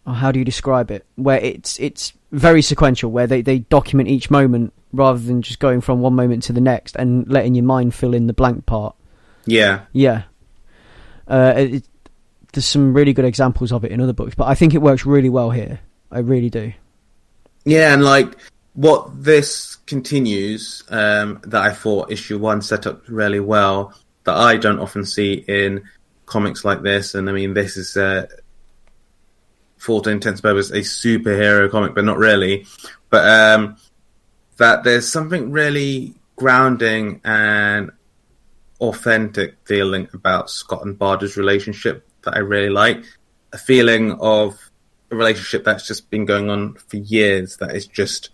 how do you describe it? Where it's very sequential, where they document each moment rather than just going from one moment to the next and letting your mind fill in the blank part. Yeah. There's some really good examples of it in other books, but I think it works really well here. I really do. Yeah, and like what this continues, that I thought issue 1 set up really well, that I don't often see in comics like this. And I mean, this is for all intents and purposes a superhero comic, but not really. But that there's something really grounding and authentic feeling about Scott and Barda's relationship that I really like. A feeling of a relationship that's just been going on for years, that is just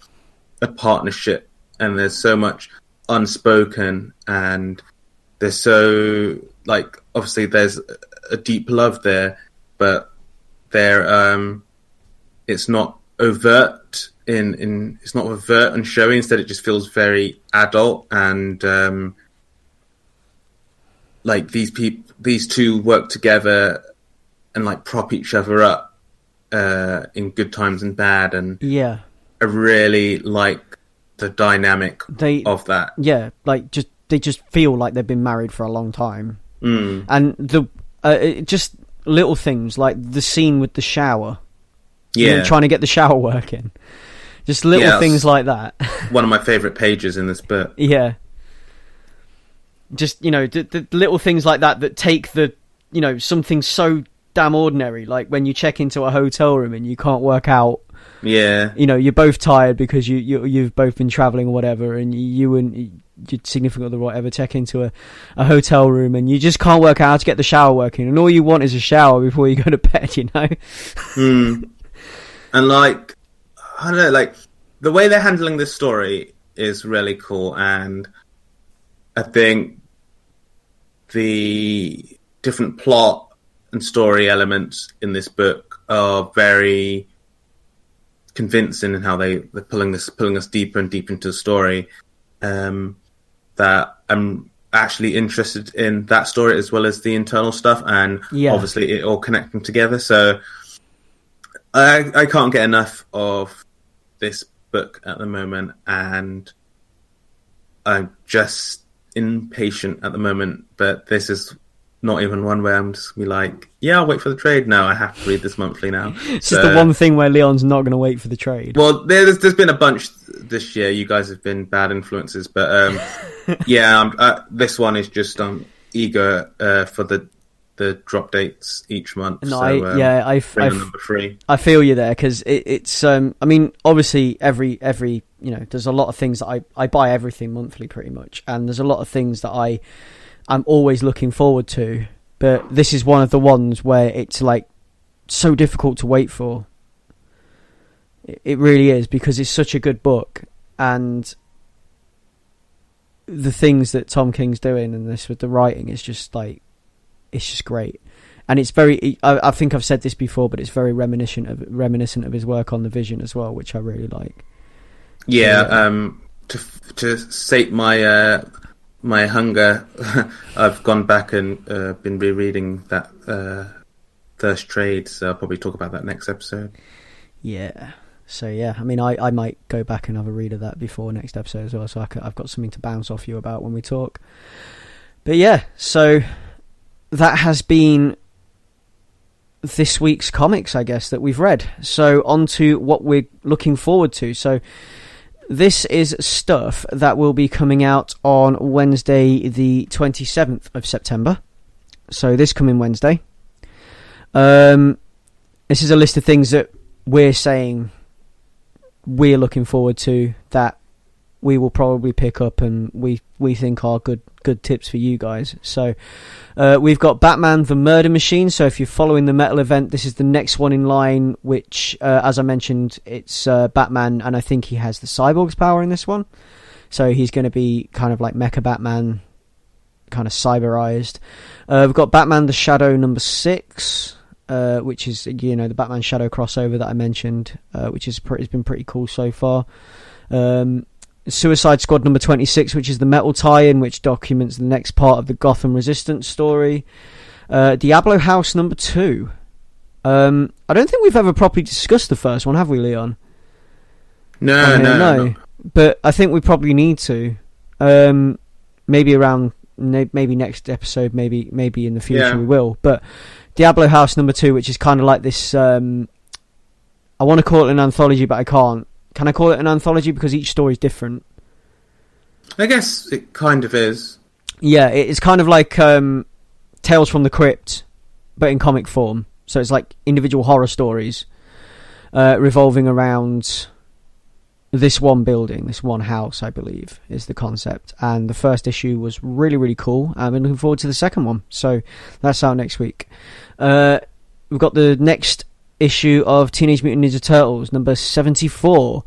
a partnership, and there's so much unspoken, and there's so, like, obviously there's a deep love there, but it's not overt it's not overt and showy. Instead, it just feels very adult, and like these two work together and like prop each other up in good times and bad, and yeah, I really like the dynamic of that. Yeah, like they just feel like they've been married for a long time, and the just little things like the scene with the shower, trying to get the shower working, just little things like that. One of my favorite pages in this book. Yeah, just the little things like that take the something so damn ordinary, like when you check into a hotel room and you can't work out. Yeah, you're both tired because you've both been traveling or whatever, and you and your significant other or whatever check into a hotel room and you just can't work out how to get the shower working, and all you want is a shower before you go to bed. And like, I don't know, like the way they're handling this story is really cool, and I think the different plot and story elements in this book are very convincing in how they're pulling us deeper and deeper into the story. That I'm actually interested in that story as well as the internal stuff, and obviously it all connecting together. So I can't get enough of this book at the moment, and I'm just impatient at the moment. But this is not even one where I'm just be like, I'll wait for the trade. No, I have to read this monthly now. This is the one thing where Leon's not going to wait for the trade. Well, there's been a bunch this year. You guys have been bad influences, but this one is just eager for the drop dates each month. No, I number 3. I feel you there, because it's I mean, obviously every there's a lot of things that I buy everything monthly pretty much, and there's a lot of things that I'm always looking forward to, but this is one of the ones where it's like so difficult to wait for. It really is, because it's such a good book, and the things that Tom King's doing in this with the writing is just like, it's just great. And it's very, I think I've said this before, but it's very reminiscent of his work on The Vision as well, which I really like. To sate my hunger, I've gone back and been rereading that first trade, so I'll probably talk about that next episode. Yeah. So I mean, I might go back and have a read of that before next episode as well, so I've got something to bounce off you about when we talk. But so that has been this week's comics, I guess, that we've read. So on to what we're looking forward to. So this is stuff that will be coming out on Wednesday the 27th of September. So this coming Wednesday. This is a list of things that we're saying we're looking forward to, that we will probably pick up and we think are good tips for you guys. So we've got Batman the Murder Machine. So if you're following the Metal event, this is the next one in line, which as I mentioned, it's Batman, and I think he has the Cyborg's power in this one. So he's going to be kind of like Mecha Batman, kind of cyberized. We've got Batman the Shadow number 6, which is, you know, the Batman Shadow crossover that I mentioned, which has been pretty cool so far. Suicide Squad number 26, which is the Metal tie-in, which documents the next part of the Gotham Resistance story. Diablo House number 2. I don't think we've ever properly discussed the first one, have we, Leon? No. But I think we probably need to. Maybe next episode, maybe in the future we will. But Diablo House number 2, which is kind of like this... I want to call it an anthology, but I can't. Can I call it an anthology because each story is different? I guess it kind of is. Yeah, it's kind of like Tales from the Crypt, but in comic form. So it's like individual horror stories revolving around this one building, this one house, I believe, is the concept. And the first issue was really, really cool. I'm looking forward to the second one. So that's out next week. We've got the next issue of Teenage Mutant Ninja Turtles number 74,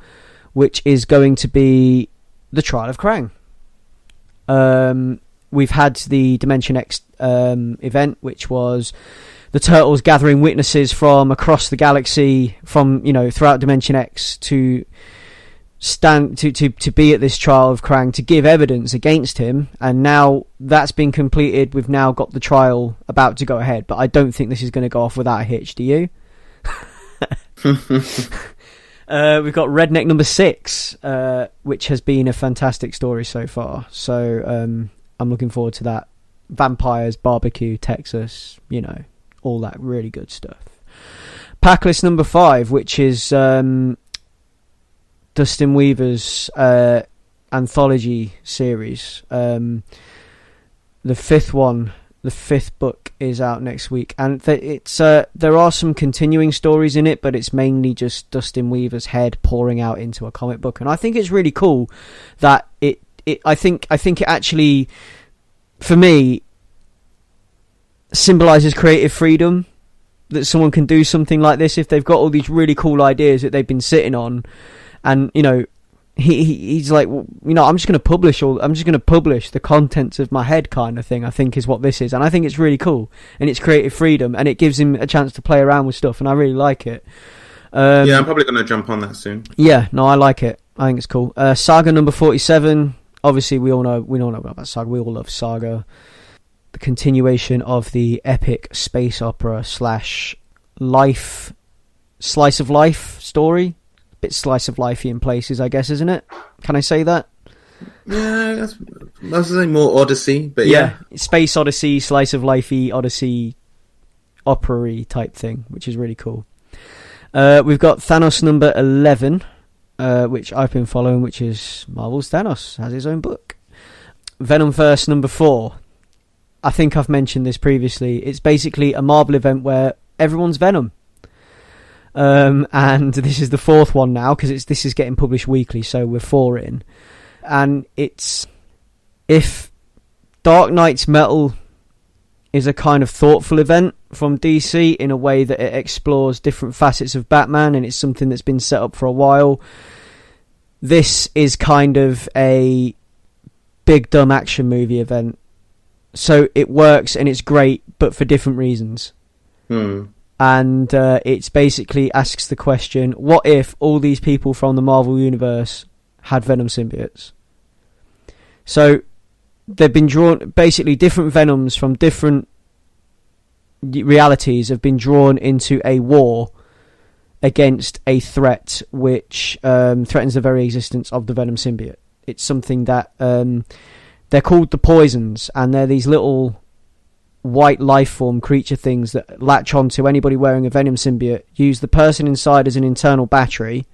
which is going to be the Trial of Krang. We've had the Dimension X event, which was the Turtles gathering witnesses from across the galaxy, from, you know, throughout Dimension X to stand to be at this trial of Krang, to give evidence against him. And now that's been completed. We've now got the trial about to go ahead, but I don't think this is going to go off without a hitch. Do you? We've got Redneck number 6, which has been a fantastic story so far. So I'm looking forward to that. Vampires, barbecue, Texas, you know, all that really good stuff. Packlist number 5, which is Dustin Weaver's anthology series. The fifth book is out next week, and there are some continuing stories in it, but it's mainly just Dustin Weaver's head pouring out into a comic book. And I think it's really cool that I think it actually, for me, symbolizes creative freedom, that someone can do something like this if they've got all these really cool ideas that they've been sitting on. And, you know, he's like, well, you know, I'm just going to publish the contents of my head, kind of thing, I think is what this is. And I think it's really cool, and it's creative freedom, and it gives him a chance to play around with stuff, and I really like it. Yeah, I'm probably going to jump on that soon. Yeah, no, I like it. I think it's cool. Saga number 47. Obviously, we all know about Saga. We all love Saga. The continuation of the epic space opera / life, slice of life story. Bit slice of lifey in places, I guess, isn't it? Can I say that? Yeah, I was saying more Odyssey, but yeah. Space Odyssey, slice of lifey, Odyssey, opera-y type thing, which is really cool. We've got Thanos number 11, which I've been following, which is Marvel's Thanos, has his own book. Venomverse number 4. I think I've mentioned this previously. It's basically a Marvel event where everyone's Venom. And this is the 4th one now, because this is getting published weekly, so we're 4 in. And it's, if Dark Knight's Metal is a kind of thoughtful event from DC in a way that it explores different facets of Batman, and it's something that's been set up for a while, this is kind of a big dumb action movie event. So it works and it's great, but for different reasons. And it's basically asks the question, what if all these people from the Marvel Universe had Venom symbiotes? So they've been drawn, basically different Venoms from different realities have been drawn into a war against a threat which threatens the very existence of the Venom symbiote. It's something that they're called the Poisons, and they're these little white life form creature things that latch onto anybody wearing a venom symbiote, use the person inside as an internal battery,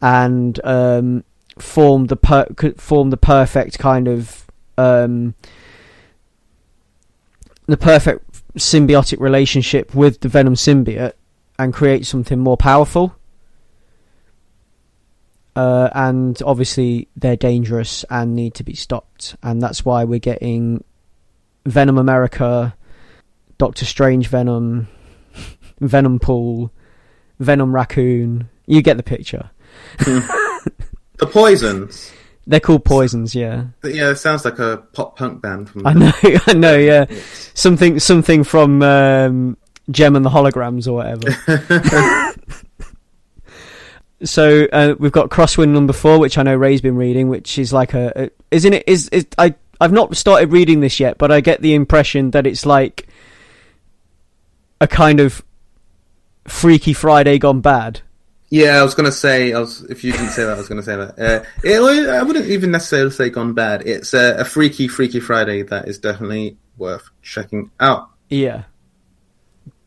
and form the perfect kind of the perfect symbiotic relationship with the venom symbiote and create something more powerful. And obviously they're dangerous and need to be stopped, and that's why we're getting Venom America, Doctor Strange Venom, Venom Pool, Venom Raccoon. You get the picture. The Poisons. They're called Poisons, yeah. Yeah, it sounds like a pop punk band. From I know, yeah. Something from Gem and the Holograms or whatever. So we've got Crosswind number 4, which I know Ray's been reading, which is like I've not started reading this yet, but I get the impression that it's like a kind of Freaky Friday gone bad. Yeah, I was going to say, if you didn't say that, I was going to say that. I wouldn't even necessarily say gone bad. It's a Freaky Friday that is definitely worth checking out. Yeah.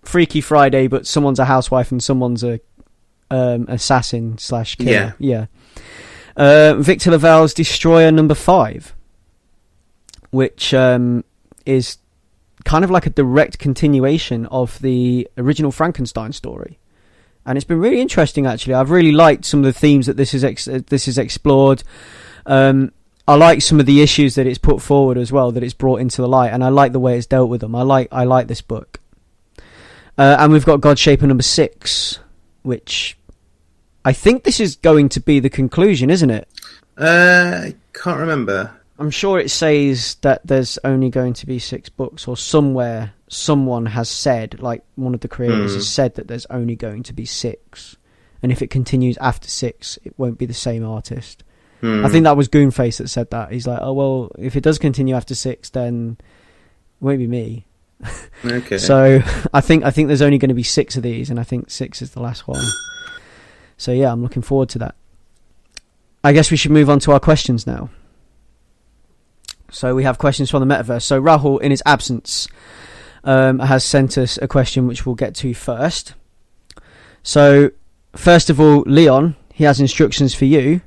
Freaky Friday, but someone's a housewife and someone's a assassin / killer. Yeah. Victor Laval's Destroyer number 5, which is kind of like a direct continuation of the original Frankenstein story. And it's been really interesting, actually. I've really liked some of the themes that this is explored. I like some of the issues that it's put forward as well, that it's brought into the light, and I like the way it's dealt with them. I like this book. And we've got Godshaper number 6, which I think this is going to be the conclusion, isn't it? I can't remember. I'm sure it says that there's only going to be 6 books, or somewhere someone has said, like one of the creators has said that there's only going to be 6. And if it continues after 6, it won't be the same artist. I think that was Goonface that said that. He's like, oh, well, if it does continue after 6, then it won't be me. Okay. So I think there's only going to be 6 of these, and I think 6 is the last one. So yeah, I'm looking forward to that. I guess we should move on to our questions now. So we have questions from the metaverse. So Rahul, in his absence, has sent us a question which we'll get to first. So first of all, Leon, he has instructions for you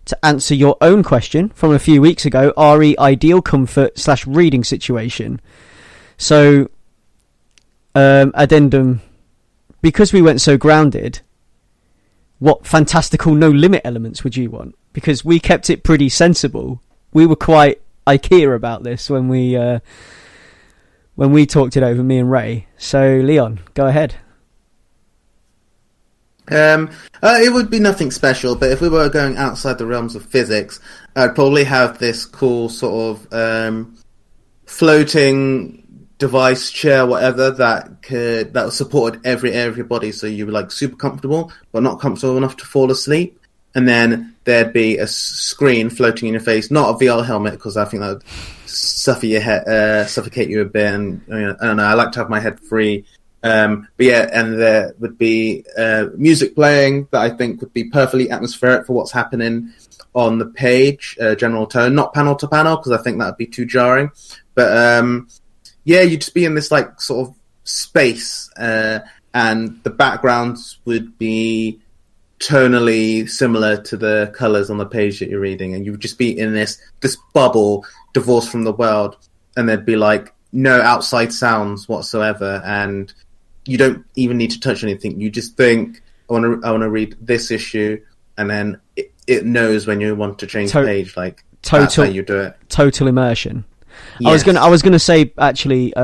to answer your own question from a few weeks ago, RE ideal comfort / reading situation. So addendum, because we went so grounded, what fantastical no limit elements would you want? Because we kept it pretty sensible. We were quite IKEA about this when we talked it over, me and Ray. So Leon, go ahead. It would be nothing special, but if we were going outside the realms of physics, I'd probably have this cool sort of floating device, chair, whatever, that supported every area of your body, so you were like super comfortable but not comfortable enough to fall asleep. And then there'd be a screen floating in your face, not a VR helmet, because I think that would suffocate you a bit. And I don't know, I like to have my head free. But yeah, and there would be music playing that I think would be perfectly atmospheric for what's happening on the page, general tone, not panel to panel, because I think that would be too jarring. But yeah, you'd just be in this like sort of space, and the backgrounds would be tonally similar to the colours on the page that you're reading, and you would just be in this bubble, divorced from the world, and there'd be like no outside sounds whatsoever, and you don't even need to touch anything. You just think, I want to read this issue, and then it knows when you want to change the page. Like that's how you do it. Total immersion. Yes. I was gonna say actually,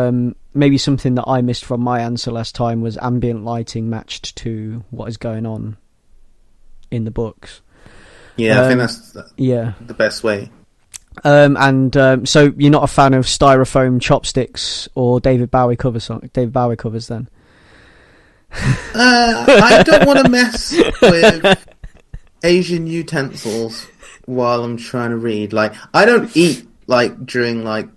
maybe something that I missed from my answer last time was ambient lighting matched to what is going on in the books. Yeah, I think that's the best way. So you're not a fan of styrofoam chopsticks or David Bowie covers then? I don't want to mess with Asian utensils while I'm trying to read. Like, I don't eat like during like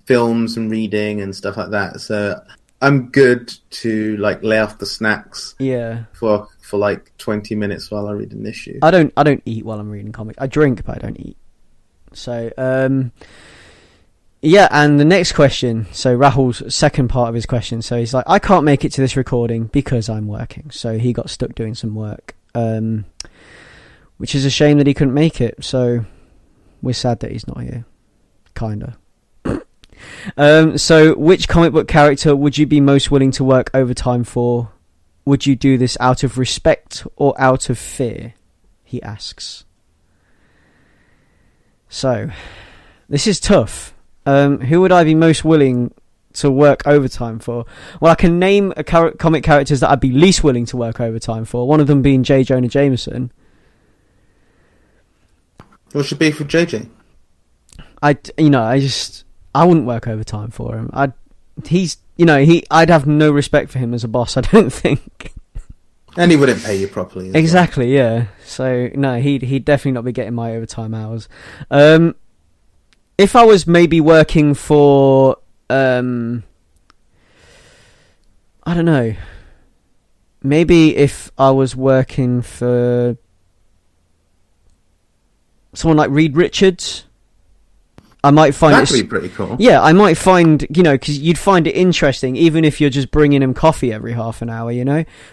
films and reading and stuff like that, so I'm good to like lay off the snacks. Yeah. For like 20 minutes while I read an issue. I don't eat while I'm reading comics. I drink, but I don't eat. So Yeah, and the next question, so Rahul's second part of his question, so he's like, I can't make it to this recording because I'm working. So he got stuck doing some work, which is a shame that he couldn't make it. So we're sad that he's not here, kinda. So which comic book character would you be most willing to work overtime for? Would you do this out of respect or out of fear? He asks. So, this is tough. Who would I be most willing to work overtime for? Well, I can name comic characters that I'd be least willing to work overtime for. One of them being J. Jonah Jameson. What should be for JJ? I wouldn't work overtime for him. I'd have no respect for him as a boss, I don't think. And he wouldn't pay you properly. Exactly, well. Yeah. So no, he'd definitely not be getting my overtime hours. If I was maybe working for, I don't know, maybe if I was working for someone like Reed Richards, I might find that'd be pretty cool. Yeah, I might find, because you'd find it interesting, even if you're just bringing him coffee every half an hour,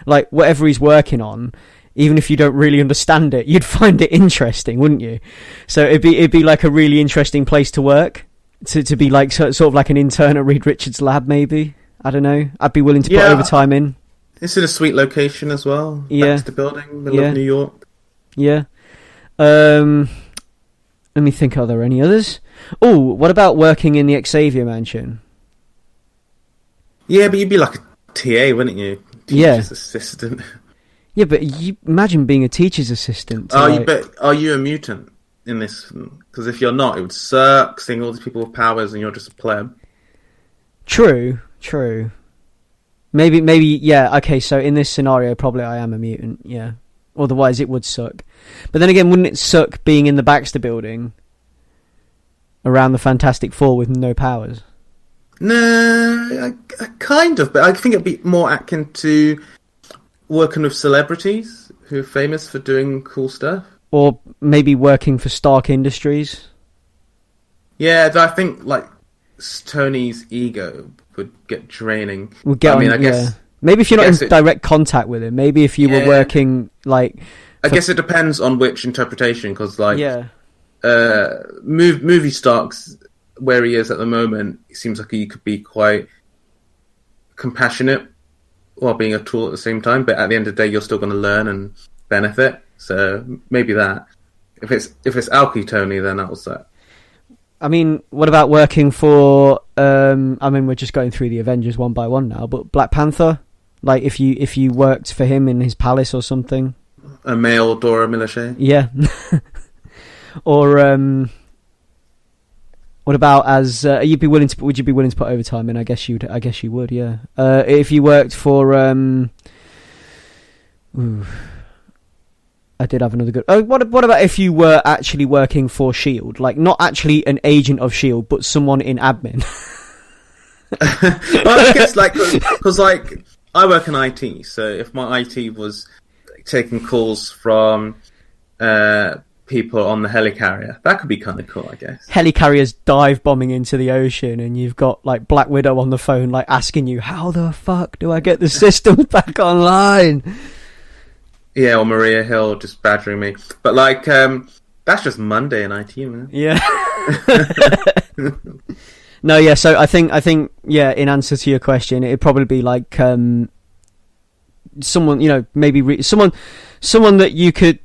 like whatever he's working on. Even if you don't really understand it, you'd find it interesting, wouldn't you? So it'd be like a really interesting place to work, to be like sort of like an intern at Reed Richards' lab, maybe. I don't know. I'd be willing to put overtime in. It's in a sweet location as well. Yeah, Baxter Building, middle of New York. Yeah. Let me think. Are there any others? Oh, what about working in the Xavier Mansion? Yeah, but you'd be like a TA, wouldn't you? Teacher's assistant. Yeah, but you imagine being a teacher's assistant. Are you a mutant in this? Because if you're not, it would suck seeing all these people with powers and you're just a pleb. True. Maybe, yeah, okay, so in this scenario, probably I am a mutant, yeah. Otherwise, it would suck. But then again, wouldn't it suck being in the Baxter Building around the Fantastic Four with no powers? No, kind of, but I think it'd be more akin to working with celebrities who are famous for doing cool stuff. Or maybe working for Stark Industries. Yeah, I think, like, Tony's ego would get draining. I guess... Maybe if you're not in direct contact with him. Maybe if you were working, like... I guess it depends on which interpretation, because, like... Yeah. Movie Stark's, where he is at the moment, it seems like he could be quite compassionate while being a tool at the same time, but at the end of the day, you're still going to learn and benefit. So maybe that. If it's Alky Tony, then that was that. I mean, what about working for? We're just going through the Avengers one by one now, but Black Panther. Like if you worked for him in his palace or something. A male Dora Milaje. Yeah. Or what about as would you be willing to put overtime in? I guess you would, yeah. If you worked for I did have another good. Oh, what about if you were actually working for S.H.I.E.L.D, like not actually an agent of S.H.I.E.L.D, but someone in admin? Well, I guess because I work in IT, so if my IT was taking calls from people on the helicarrier, that could be kind of cool, I guess. Helicarriers dive bombing into the ocean, and you've got like Black Widow on the phone, like asking you, "How the fuck do I get the systems back online?" Yeah, or Maria Hill just badgering me, but that's just Monday in IT, man. Yeah. No, yeah. So I think, yeah. In answer to your question, it'd probably be like someone, maybe someone that you could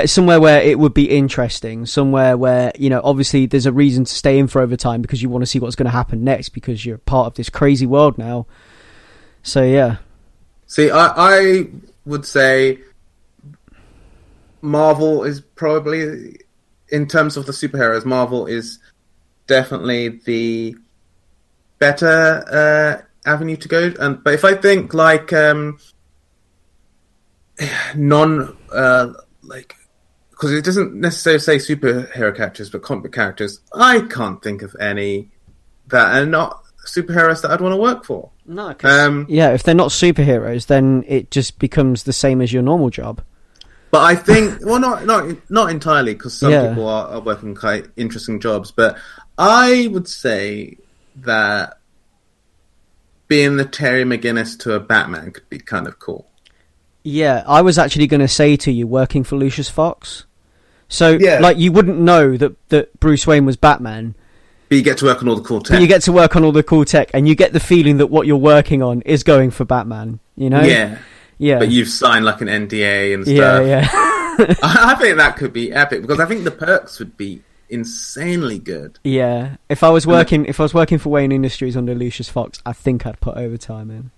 somewhere where it would be interesting, somewhere where obviously there's a reason to stay in for overtime because you want to see what's going to happen next because you're part of this crazy world now. So yeah. See, I would say Marvel is probably, in terms of the superheroes, Marvel is definitely the better avenue to go. But if I think because it doesn't necessarily say superhero characters, but comic book characters, I can't think of any that are not superheroes that I'd want to work for. No, if they're not superheroes, then it just becomes the same as your normal job. But I think, well, not entirely, because some people are working quite interesting jobs. But I would say that being the Terry McGinnis to a Batman could be kind of cool. Yeah, I was actually going to say to you, working for Lucius Fox. So, like, you wouldn't know that Bruce Wayne was Batman. But you get to work on all the cool tech. But you get to work on all the cool tech, and you get the feeling that what you're working on is going for Batman, you know? Yeah. Yeah. But you've signed, like, an NDA and stuff. Yeah. I think that could be epic, because I think the perks would be insanely good. Yeah. If I was working for Wayne Industries under Lucius Fox, I think I'd put overtime in.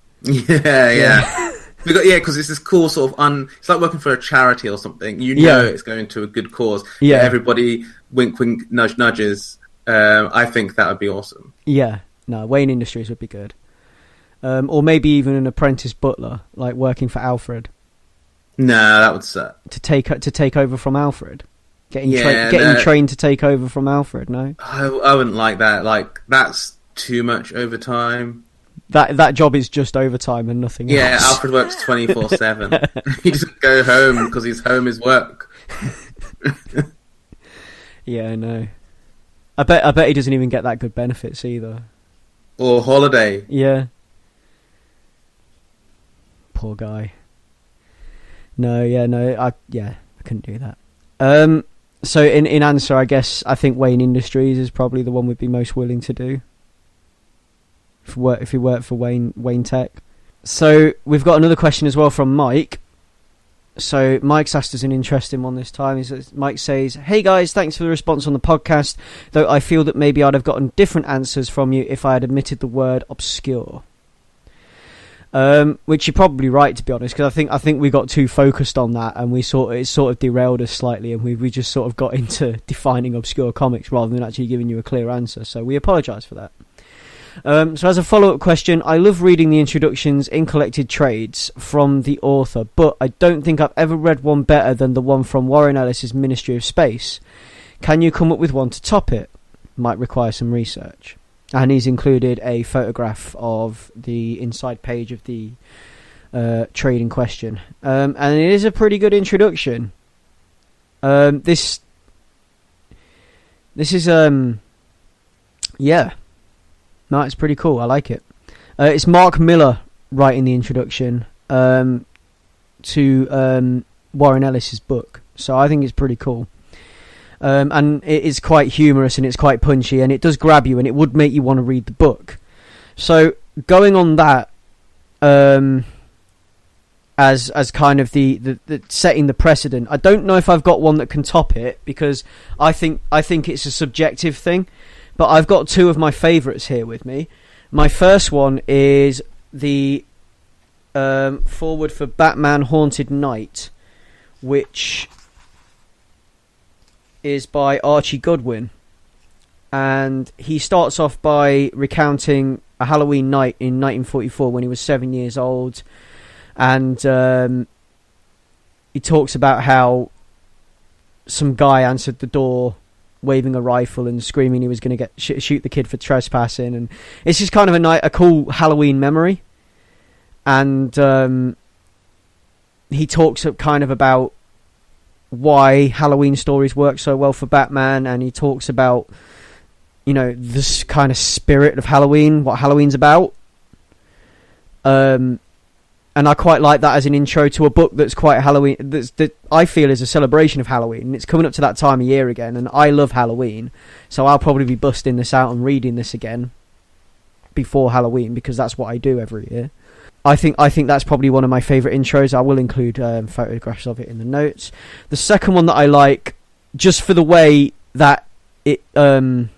Yeah. Because it's this cool sort of it's like working for a charity or something. You know it's going to a good cause. Yeah. Everybody wink, wink, nudge, nudges. I think that would be awesome. Yeah. No, Wayne Industries would be good. Or maybe even an apprentice butler, like working for Alfred. No, that would suck. To take over from Alfred. Getting trained to take over from Alfred, no? I wouldn't like that. Like, that's too much overtime. That job is just overtime and nothing else. Yeah, Alfred works 24/7. He doesn't go home because his home is work. Yeah, I know. I bet he doesn't even get that good benefits either. Or holiday. Yeah. Poor guy. I couldn't do that. So in answer, I guess I think Wayne Industries is probably the one we'd be most willing to do. If you work for Wayne Tech. So we've got another question as well from Mike. So Mike's asked us an interesting one this time. Mike says, "Hey guys, thanks for the response on the podcast, though I feel that maybe I'd have gotten different answers from you if I had omitted the word obscure." Which you're probably right, to be honest, because I think we got too focused on that, and it sort of derailed us slightly, and we just sort of got into defining obscure comics rather than actually giving you a clear answer. So we apologise for that. So as a follow-up question, I love reading the introductions in collected trades from the author, but I don't think I've ever read one better than the one from Warren Ellis's Ministry of Space. Can you come up with one to top it? Might require some research. And he's included a photograph of the inside page of the trade in question. And it is a pretty good introduction. This is no, it's pretty cool. I like it. It's Mark Miller writing the introduction to Warren Ellis's book, so I think it's pretty cool. And it is quite humorous and it's quite punchy, and it does grab you, and it would make you want to read the book. So going on that, as kind of the setting the precedent, I don't know if I've got one that can top it, because I think it's a subjective thing. But I've got two of my favourites here with me. My first one is the foreword for Batman Haunted Night, which is by Archie Goodwin. And he starts off by recounting a Halloween night in 1944 when he was 7 years old. And he talks about how some guy answered the door waving a rifle and screaming he was going to shoot the kid for trespassing, and it's just kind of a cool Halloween memory. And he talks kind of about why Halloween stories work so well for Batman, and he talks about, you know, this kind of spirit of Halloween, what Halloween's about. And I quite like that as an intro to a book that's quite Halloween, that I feel is a celebration of Halloween. And it's coming up to that time of year again, and I love Halloween, so I'll probably be busting this out and reading this again before Halloween, because that's what I do every year. I think that's probably one of my favourite intros. I will include photographs of it in the notes. The second one that I like, just for the way that it for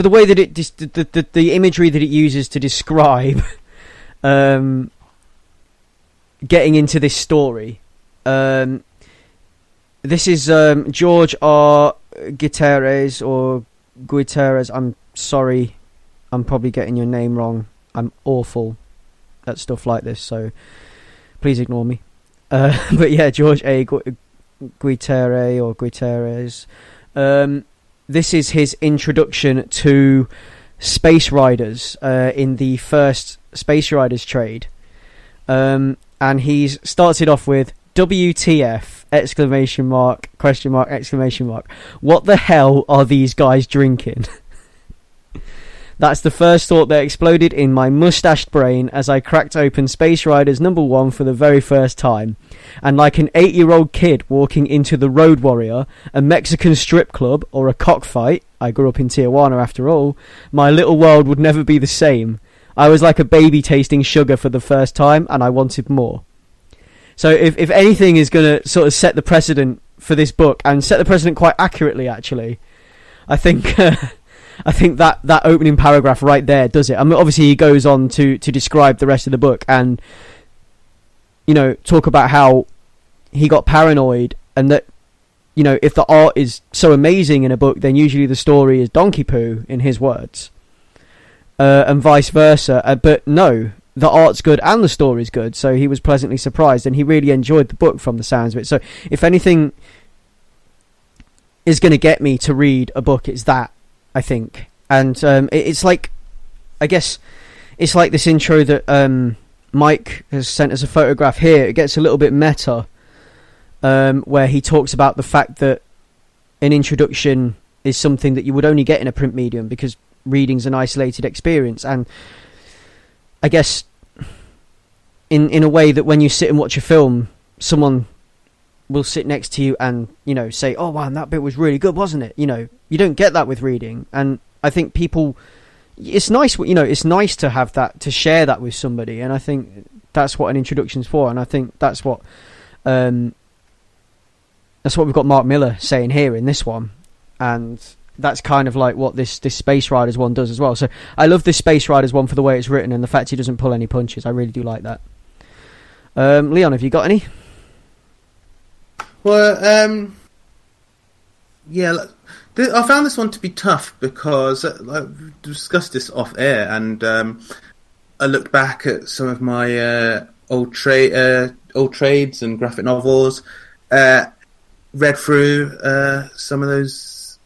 the way that it the imagery that it uses to describe getting into this story. This is George R. Gutierrez. I'm sorry, I'm probably getting your name wrong. I'm awful at stuff like this, so please ignore me. But yeah, George A. Gutierrez. This is his introduction to Space Riders in the first Space Riders trade. And and he's started off with WTF, exclamation mark, question mark, exclamation mark. What the hell are these guys drinking? That's the first thought that exploded in my mustached brain as I cracked open Space Riders #1 for the very first time. And like an 8-year-old kid walking into the Road Warrior, a Mexican strip club, or a cockfight, I grew up in Tijuana after all, my little world would never be the same. I was like a baby tasting sugar for the first time, and I wanted more. So if anything is going to sort of set the precedent for this book, and set the precedent quite accurately, actually, I think that opening paragraph right there does it. I mean, obviously he goes on to describe the rest of the book and, you know, talk about how he got paranoid and that, you know, if the art is so amazing in a book, then usually the story is donkey poo, in his words, and vice versa. But no, the art's good and the story's good, so he was pleasantly surprised and he really enjoyed the book from the sounds of it. So if anything is going to get me to read a book, it's that, I think. And it's like, I guess it's like this intro that Mike has sent us a photograph here. It gets a little bit meta, where he talks about the fact that an introduction is something that you would only get in a print medium because reading's an isolated experience. And I guess in a way that when you sit and watch a film, someone will sit next to you and, you know, say, oh wow, that bit was really good, wasn't it? You know, you don't get that with reading. And I think people, it's nice, you know, it's nice to have that, to share that with somebody. And I think that's what an introduction's for. And I think that's what we've got Mark Miller saying here in this one. And that's kind of like what this Space Riders one does as well. So I love this Space Riders one for the way it's written and the fact he doesn't pull any punches. I really do like that. Leon, have you got any? Well, yeah, I found this one to be tough because I discussed this off air, and I looked back at some of my old trades and graphic novels, read through some of those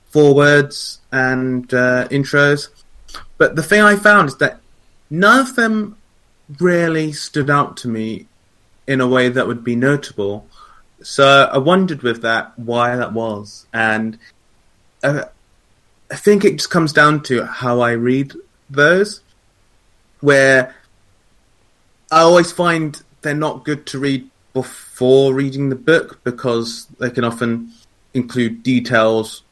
forewords and intros, but the thing I found is that none of them really stood out to me in a way that would be notable. So I wondered with that why that was, and I think it just comes down to how I read those, where I always find they're not good to read before reading the book because they can often include details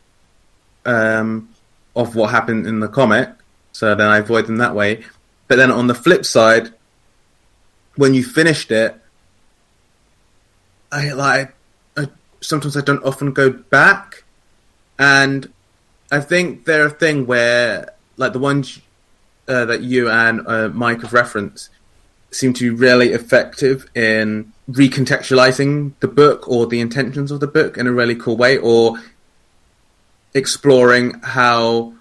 of what happened in the comic, so then I avoid them that way. But then on the flip side, when you finished it, sometimes I don't often go back, and I think they're a thing where, like the ones that you and Mike have referenced, seem to be really effective in recontextualizing the book or the intentions of the book in a really cool way, or exploring how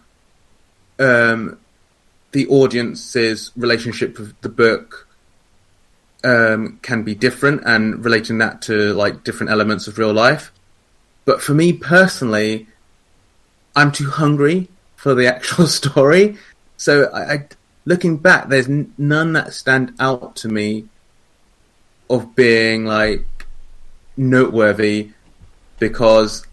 the audience's relationship with the book can be different, and relating that to like different elements of real life. But for me personally, I'm too hungry for the actual story. So I looking back, there's none that stand out to me of being like noteworthy because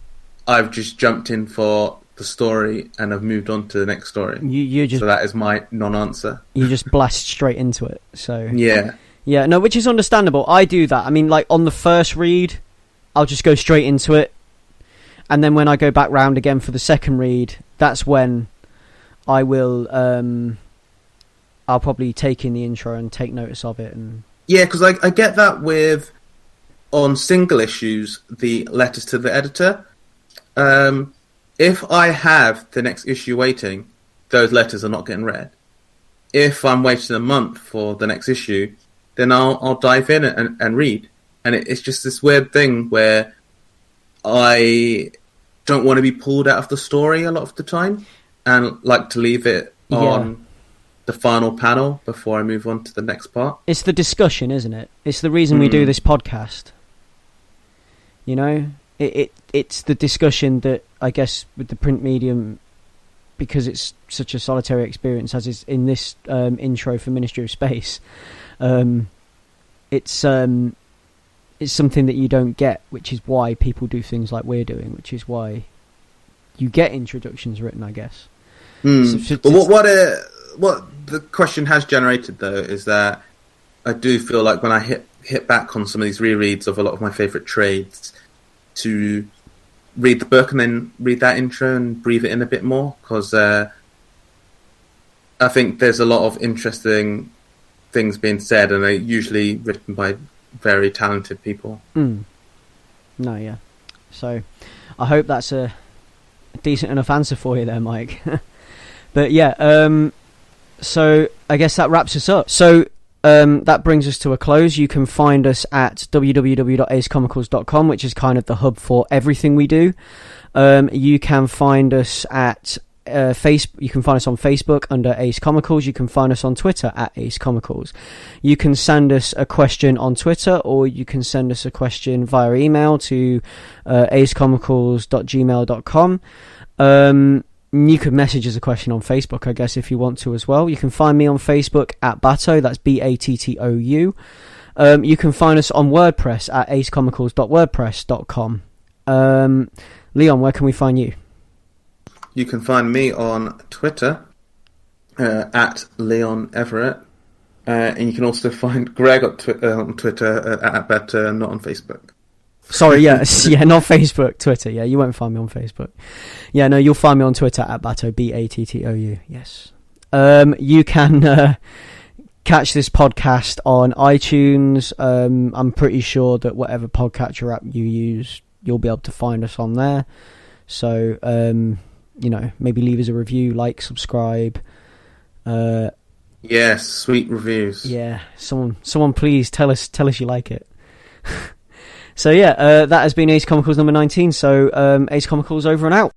I've just jumped in for the story and I've moved on to the next story. So that is my non-answer. You just blast straight into it. So yeah. Yeah, no, which is understandable. I do that. I mean, like, on the first read, I'll just go straight into it. And then when I go back round again for the second read, that's when I will, I'll probably take in the intro and take notice of it. And yeah, because I get that with, on single issues, the letters to the editor. If I have the next issue waiting, those letters are not getting read. If I'm waiting a month for the next issue, then I'll dive in and read. And it's just this weird thing where I don't want to be pulled out of the story a lot of the time and like to leave it on the final panel before I move on to the next part. It's the discussion, isn't it? It's the reason we do this podcast. You know? It's the discussion that, I guess, with the print medium, because it's such a solitary experience, as is in this intro for Ministry of Space, it's something that you don't get, which is why people do things like we're doing, which is why you get introductions written, I guess. But what the question has generated, though, is that I do feel like when I hit back on some of these rereads of a lot of my favourite trades, to read the book and then read that intro and breathe it in a bit more, because I think there's a lot of interesting things being said, and they're usually written by very talented people. No, yeah. So I hope that's a decent enough answer for you there, Mike. But yeah, so I guess that wraps us up. So that brings us to a close. You can find us at www.acecomicals.com, which is kind of the hub for everything we do. You can find us at you can find us on Facebook under Ace Comicals. You can find us on Twitter at Ace Comicals. You can send us a question on Twitter, or you can send us a question via email to acecomicals.gmail.com. You could message us a question on Facebook, I guess, if you want to as well. You can find me on Facebook at Batto, that's Battou. You can find us on WordPress at acecomicals.wordpress.com. Leon, where can we find you? You can find me on Twitter at Leon Everett. And you can also find Greg on Twitter at Batto, not on Facebook. Sorry, yes, yeah, not Facebook, Twitter. Yeah, you won't find me on Facebook. Yeah, no, you'll find me on Twitter at Batto, Battou. Yes. You can catch this podcast on iTunes. I'm pretty sure that whatever podcatcher app you use, you'll be able to find us on there. So, maybe leave us a review, like, subscribe. Yes, sweet reviews. Yeah, someone, please tell us you like it. So yeah, that has been Ace Comicals number 19. So Ace Comicals over and out.